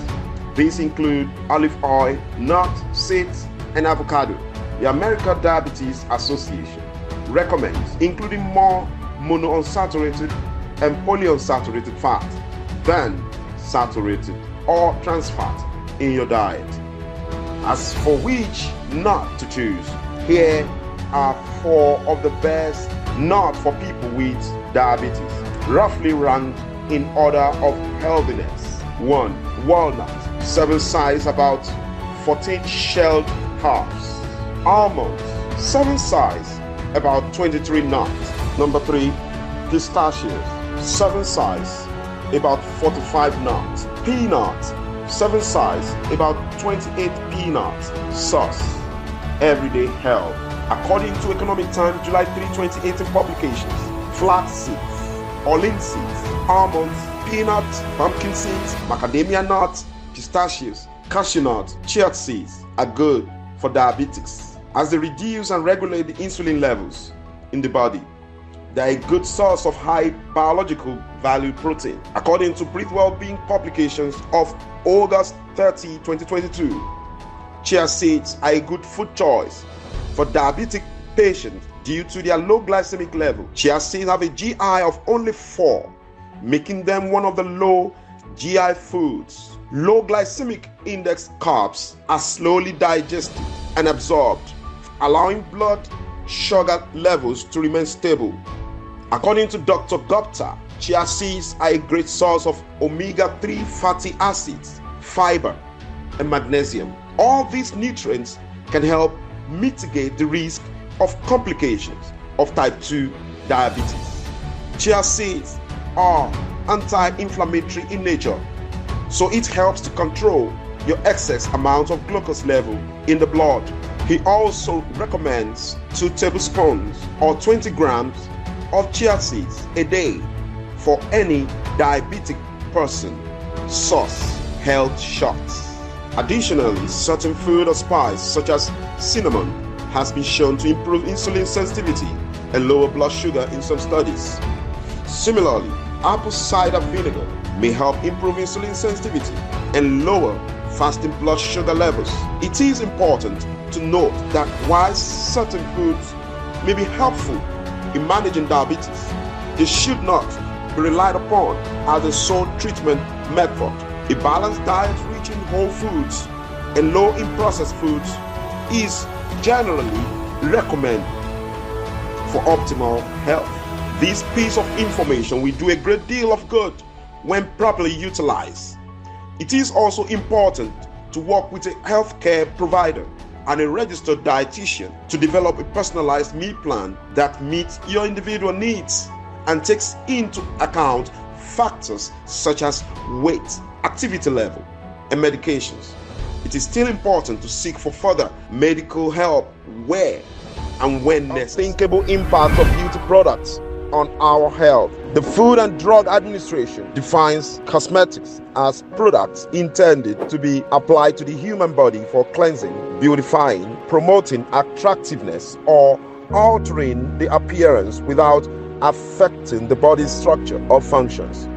[SPEAKER 2] These include olive oil, nuts, seeds, and avocado. The American Diabetes Association recommends including more monounsaturated and polyunsaturated fat than saturated or trans fat in your diet. As for which nut to choose, here are 4 of the best nuts for people with diabetes. roughly ranked in order of healthiness. 1. Walnut, 7 size about 14 shelled halves. Almonds, 7 size about 23 nuts. Number 3. Pistachios, 7 size about 45 nuts. Peanuts, 7 size about 28 peanuts. Sauce, everyday health. According to Economic Times July 3, 2018 publications, flax seeds, olive seeds, almonds, peanuts, pumpkin seeds, macadamia nuts, pistachios, cashew nuts, chia seeds are good for diabetics as they reduce and regulate the insulin levels in the body. They are a good source of high biological value protein. According to Breathe Wellbeing publications of August 30, 2022, chia seeds are a good food choice for diabetic patients due to their low glycemic level. Chia seeds have a GI of only 4, making them one of the low GI foods. Low glycemic index carbs are slowly digested and absorbed, allowing blood sugar levels to remain stable. According to Dr. Gupta, chia seeds are a great source of omega-3 fatty acids, fiber, and magnesium. All these nutrients can help mitigate the risk of complications of type 2 diabetes. Chia seeds are anti-inflammatory in nature, so it helps to control your excess amount of glucose level in the blood. He also recommends 2 tablespoons or 20 grams of chia seeds a day for any diabetic person. Sauce, health shots. Additionally, certain food or spice such as cinnamon has been shown to improve insulin sensitivity and lower blood sugar in some studies. Similarly, apple cider vinegar may help improve insulin sensitivity and lower fasting blood sugar levels. It is important to note that while certain foods may be helpful in managing diabetes, they should not be relied upon as a sole treatment method. A balanced diet rich in whole foods and low in processed foods is generally recommended for optimal health. This piece of information will do a great deal of good when properly utilized. It is also important to work with a healthcare provider and a registered dietitian to develop a personalized meal plan that meets your individual needs and takes into account factors such as weight, activity level, and medications. It is still important to seek for further medical help where and when necessary. Unthinkable impact of beauty products on our health. The Food and Drug Administration defines cosmetics as products intended to be applied to the human body for cleansing, beautifying, promoting attractiveness, or altering the appearance without affecting the body's structure or functions.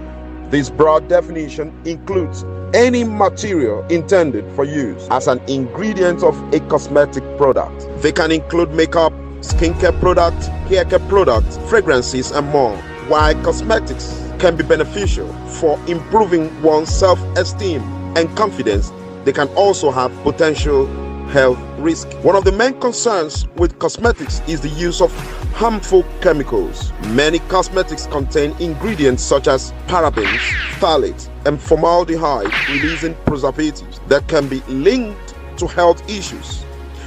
[SPEAKER 2] This broad definition includes any material intended for use as an ingredient of a cosmetic product. They can include makeup, skincare products, hair care products, fragrances, and more. While cosmetics can be beneficial for improving one's self-esteem and confidence, they can also have potential health risk. One of the main concerns with cosmetics is the use of harmful chemicals. Many cosmetics contain ingredients such as parabens, phthalates, and formaldehyde, releasing preservatives that can be linked to health issues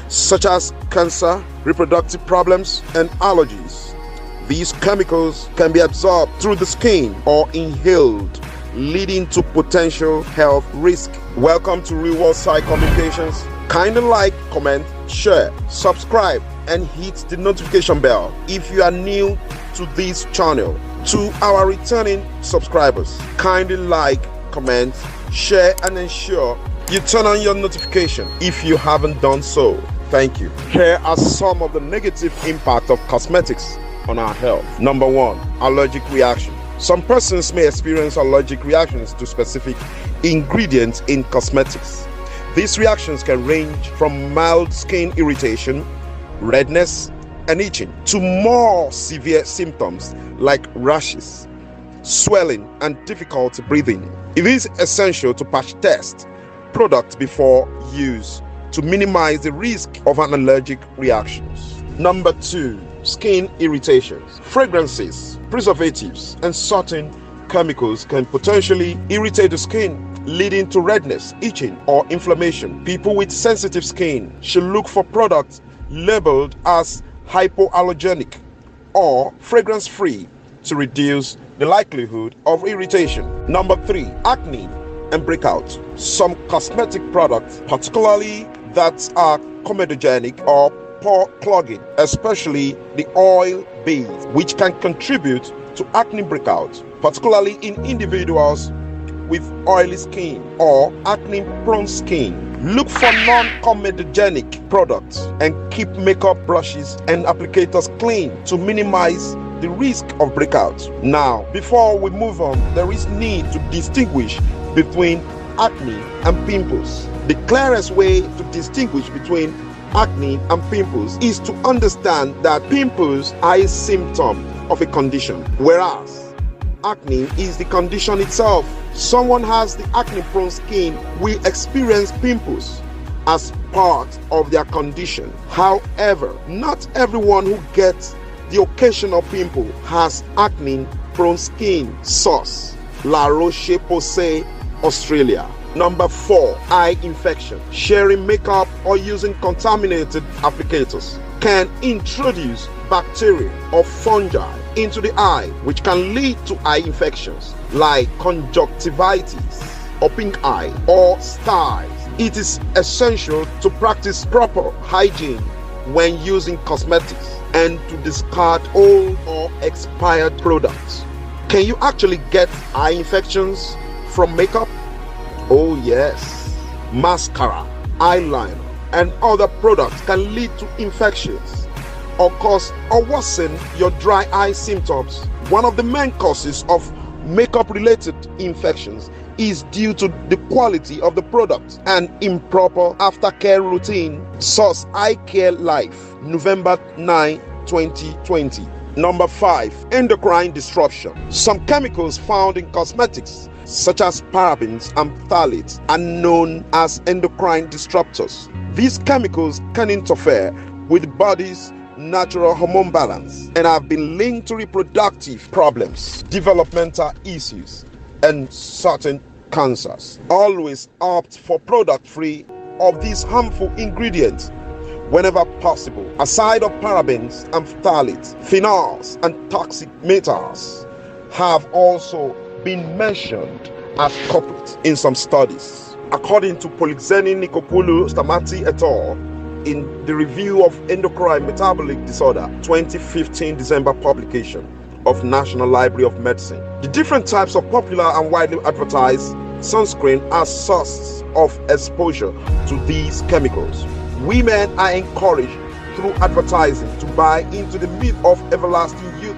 [SPEAKER 2] such as cancer, reproductive problems, and allergies. These chemicals can be absorbed through the skin or inhaled, leading to potential health risk. Welcome to Real World Sci-Communications. Kindly like, comment, share, subscribe, and hit the notification bell if you are new to this channel. To our returning subscribers, kindly like, comment, share, and ensure you turn on your notification if you haven't done so. Thank you. Here are some of the negative impact of cosmetics on our health. Number 1, allergic reaction. Some persons may experience allergic reactions to specific ingredients in cosmetics. These reactions can range from mild skin irritation, redness, and itching to more severe symptoms like rashes, swelling, and difficulty breathing. It is essential to patch test products before use to minimize the risk of an allergic reaction. Number 2,
[SPEAKER 1] skin irritations. Fragrances, preservatives, and certain chemicals can potentially irritate the skin, leading to redness, itching, or inflammation. People with sensitive skin should look for products labeled as hypoallergenic or fragrance-free to reduce the likelihood of irritation. Number 3, acne and breakout. Some cosmetic products, particularly that are comedogenic or pore clogging, especially the oil-based, which can contribute to acne breakout, particularly in individuals with oily skin or acne-prone skin. Look for non-comedogenic products and keep makeup brushes and applicators clean to minimize the risk of breakouts. Now, before we move on, there is need to distinguish between acne and pimples. The clearest way to distinguish between acne and pimples is to understand that pimples are a symptom of a condition, whereas acne is the condition itself. Someone has the acne-prone skin will experience pimples as part of their condition. However, not everyone who gets the occasional pimple has acne-prone skin. Source: La Roche-Posay, Australia. Number 4, eye infection. Sharing makeup or using contaminated applicators can introduce bacteria or fungi into the eye, which can lead to eye infections like conjunctivitis or pink eye or styes. It is essential to practice proper hygiene when using cosmetics and to discard old or expired products. Can you actually get eye infections from makeup? Oh yes. Mascara, eyeliner, and other products can lead to infections or cause or worsen your dry eye symptoms. One of the main causes of makeup-related infections is due to the quality of the product and improper aftercare routine. Source: Eye Care Life, November 9, 2020. Number 5, endocrine disruption. Some chemicals found in cosmetics, such as parabens and phthalates, are known as endocrine disruptors. These chemicals can interfere with the body's natural hormone balance and have been linked to reproductive problems, developmental issues, and certain cancers. Always opt for product free of these harmful ingredients whenever possible. Aside of parabens and phthalates, phenols and toxic metals have also been mentioned as culprits in some studies. According to Polixeni Nikopoulou Stamati et al. In the Review of Endocrine Metabolic Disorder 2015 December publication of National Library of Medicine, the different types of popular and widely advertised sunscreen are sources of exposure to these chemicals. Women are encouraged through advertising to buy into the myth of everlasting youth,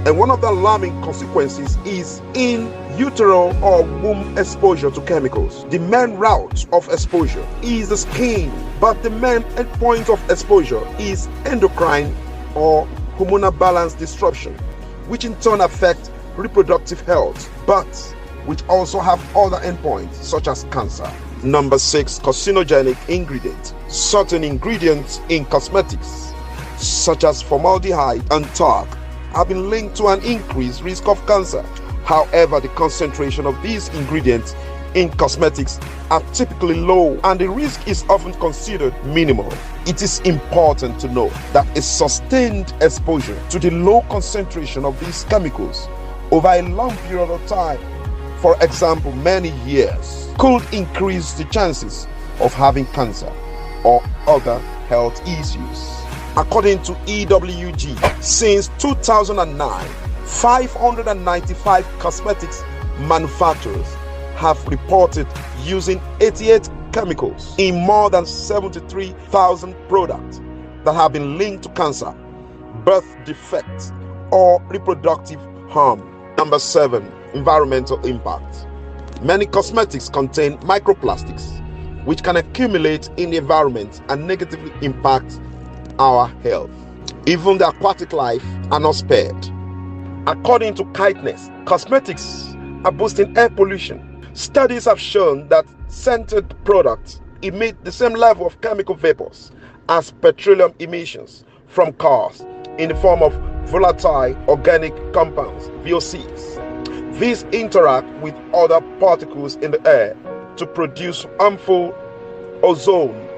[SPEAKER 1] and one of the alarming consequences is in utero or womb exposure to chemicals. The main route of exposure is the skin, but the main endpoint of exposure is endocrine or hormonal balance disruption, which in turn affect reproductive health, but which also have other endpoints such as cancer. Number 6, carcinogenic ingredients. Certain ingredients in cosmetics, such as formaldehyde and talc, have been linked to an increased risk of cancer. However, the concentration of these ingredients in cosmetics are typically low and the risk is often considered minimal. It is important to know that a sustained exposure to the low concentration of these chemicals over a long period of time, for example many years, could increase the chances of having cancer or other health issues. According to EWG, since 2009, 595 cosmetics manufacturers have reported using 88 chemicals in more than 73,000 products that have been linked to cancer, birth defects, or reproductive harm. Number 7, environmental impact. Many cosmetics contain microplastics, which can accumulate in the environment and negatively impact our health. Even the aquatic life are not spared. According to Kitness, cosmetics are boosting air pollution. Studies have shown that scented products emit the same level of chemical vapors as petroleum emissions from cars in the form of volatile organic compounds, VOCs. These interact with other particles in the air to produce harmful ozone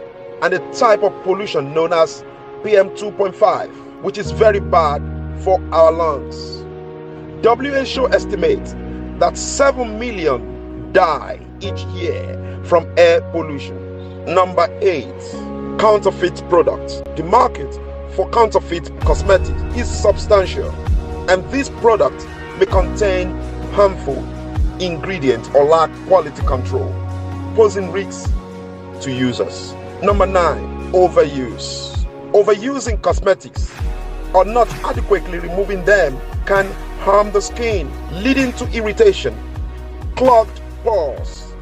[SPEAKER 1] and a type of pollution known as PM2.5, which is very bad for our lungs. WHO estimates that 7 million die each year from air pollution. Number 8, counterfeit products. The market for counterfeit cosmetics is substantial, and these products may contain harmful ingredients or lack quality control, posing risks to users. Number 9, overuse. Overusing cosmetics or not adequately removing them can harm the skin, leading to irritation, clogged pores,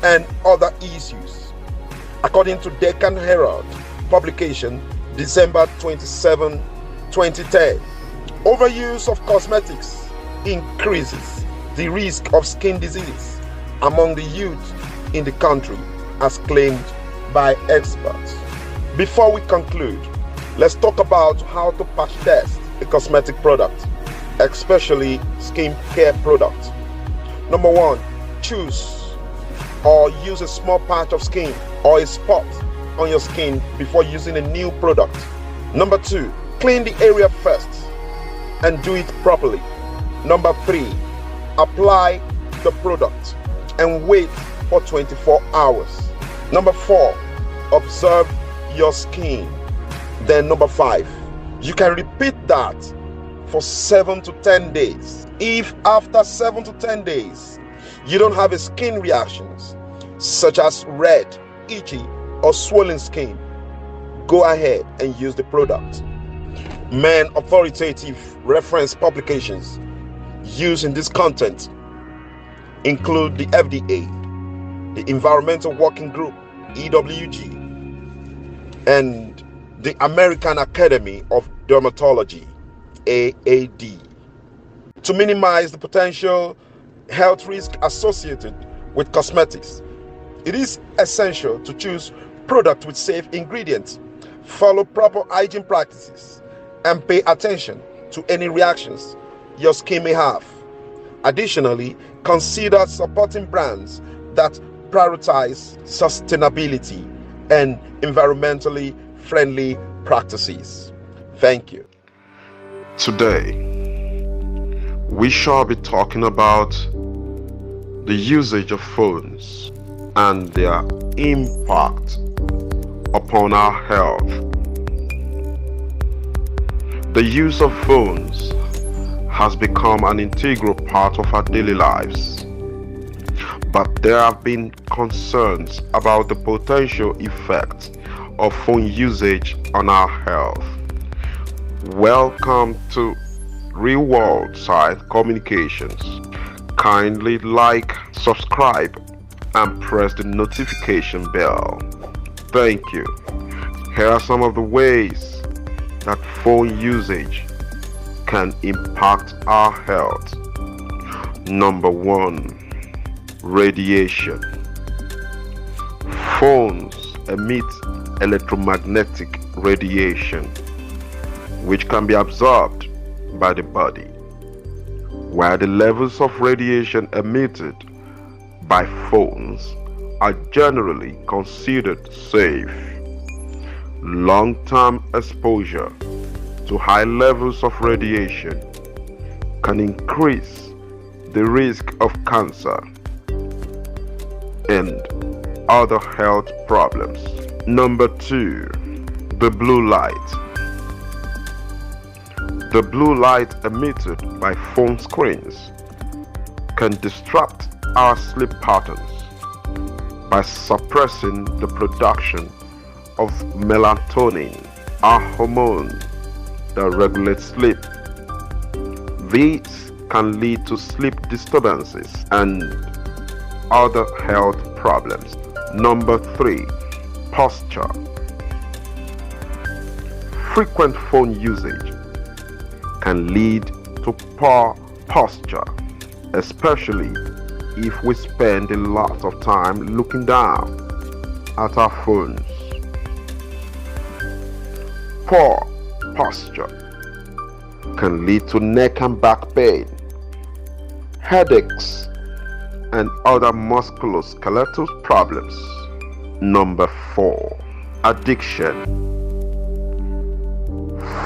[SPEAKER 1] and other issues. According to Deccan Herald publication, December 27, 2010, overuse of cosmetics increases the risk of skin disease among the youth in the country, as claimed by experts. Before we conclude, let's talk about how to patch test a cosmetic product, especially skin care product. Number 1, choose or use a small patch of skin or a spot on your skin before using a new product. Number 2, clean the area first and do it properly. Number 3, apply the product and wait for 24 hours. Number 4, observe your skin. Then number 5, you can repeat that for 7 to 10 days. If after 7 to 10 days you don't have a skin reactions such as red, itchy, or swollen skin, go ahead and use the product. Main authoritative reference publications used in this content include the FDA, the Environmental Working Group, EWG, and the American Academy of Dermatology, AAD. To minimize the potential health risk associated with cosmetics, it is essential to choose products with safe ingredients, follow proper hygiene practices, and pay attention to any reactions your skin may have. Additionally, consider supporting brands that prioritize sustainability and environmentally friendly practices. Thank you.
[SPEAKER 2] Today, we shall be talking about the usage of phones and their impact upon our health. The use of phones has become an integral part of our daily lives, but there have been concerns about the potential effects of phone usage on our health. Welcome to Real World Sci-Communications. Kindly like, subscribe, and press the notification bell. Thank you. Here are some of the ways that phone usage can impact our health. Number 1, radiation. Phones emit electromagnetic radiation, which can be absorbed by the body. While the levels of radiation emitted by phones are generally considered safe, long-term exposure to high levels of radiation can increase the risk of cancer and other health problems. Number 2, the blue light. The blue light emitted by phone screens can disrupt our sleep patterns by suppressing the production of melatonin, a hormone that regulates sleep. These can lead to sleep disturbances and other health problems. Number 3, posture. Frequent phone usage can lead to poor posture, especially if we spend a lot of time looking down at our phones. Poor posture can lead to neck and back pain, headaches, and other musculoskeletal problems. Number 4. Addiction.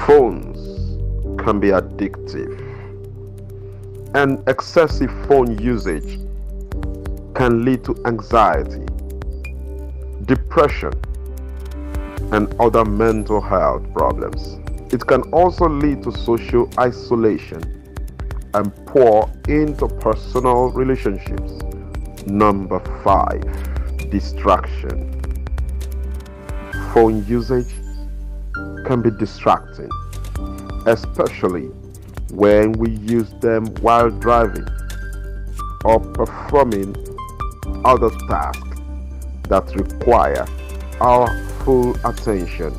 [SPEAKER 2] Phones can be addictive, and excessive phone usage can lead to anxiety, depression, and other mental health problems. It can also lead to social isolation and poor interpersonal relationships. Number 5. Distraction. Phone usage can be distracting, especially when we use them while driving or performing other tasks that require our full attention.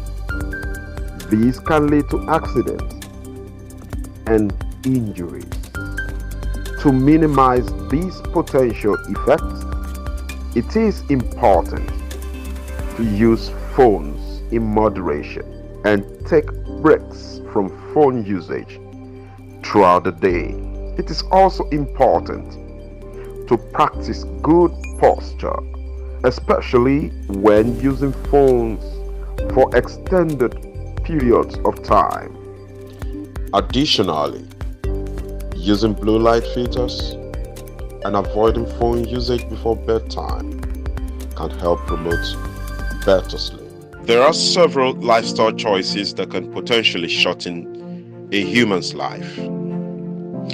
[SPEAKER 2] These can lead to accidents and injuries. To minimize these potential effects, it is important to use phones in moderation and take breaks from phone usage throughout the day. It is also important to practice good posture, especially when using phones for extended periods of time. Additionally, using blue light filters and avoiding phone usage before bedtime can help promote better sleep. There are several lifestyle choices that can potentially shorten a human's life.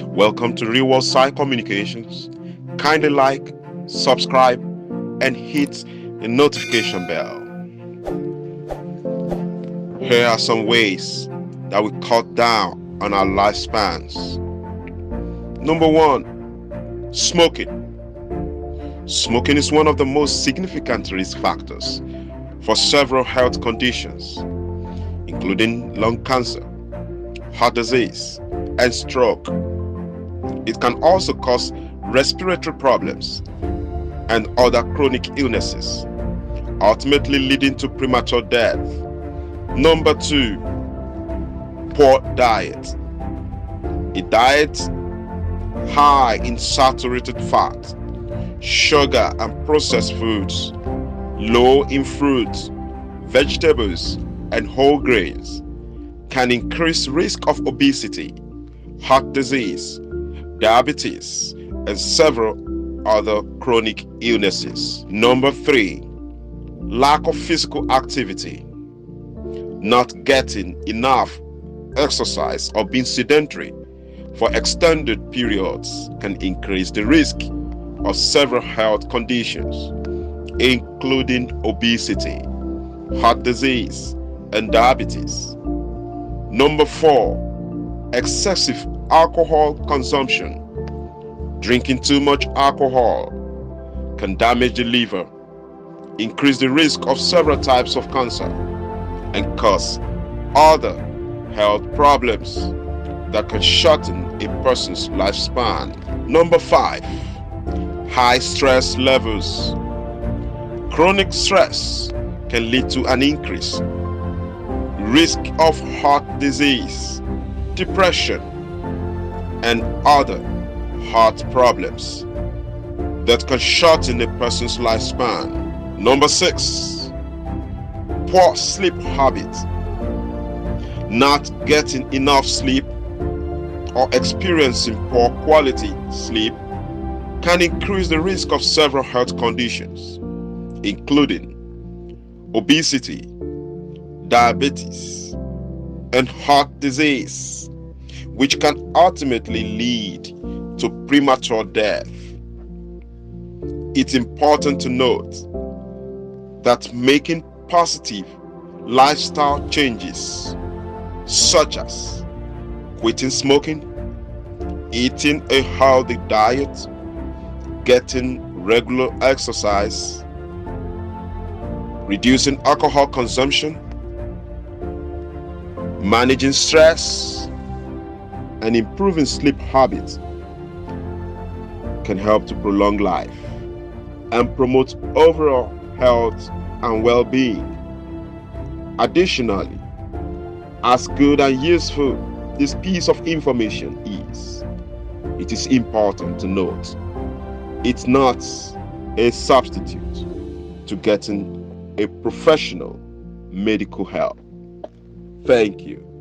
[SPEAKER 2] Welcome to Real World Sci-Communications. Kindly like, subscribe, and hit the notification bell. Here are some ways that we cut down on our lifespans. Number 1, smoking. Smoking is one of the most significant risk factors for several health conditions, including lung cancer, heart disease, and stroke. It can also cause respiratory problems and other chronic illnesses, ultimately leading to premature death. Number 2, poor diet. A diet high in saturated fat, sugar, and processed foods, low in fruits, vegetables, and whole grains can increase risk of obesity, heart disease, diabetes, and several other chronic illnesses. Number 3, lack of physical activity. Not getting enough exercise or being sedentary for extended periods can increase the risk of several health conditions, including obesity, heart disease, and diabetes. Number 4, excessive alcohol consumption. Drinking too much alcohol can damage the liver, increase the risk of several types of cancer, and cause other health problems that can shorten a person's lifespan. Number 5, high stress levels. Chronic stress can lead to an increase risk of heart disease, depression, and other heart problems that can shorten a person's lifespan. Number 6, poor sleep habits. Not getting enough sleep or experiencing poor quality sleep can increase the risk of several health conditions, including obesity, diabetes, and heart disease, which can ultimately lead to premature death. It's important to note that making positive lifestyle changes, such as quitting smoking, eating a healthy diet, getting regular exercise, reducing alcohol consumption, managing stress, and improving sleep habits can help to prolong life and promote overall health and well-being. Additionally, as good and useful
[SPEAKER 1] this piece of information is, it is important to note, it's not a substitute to getting a professional medical help. Thank you.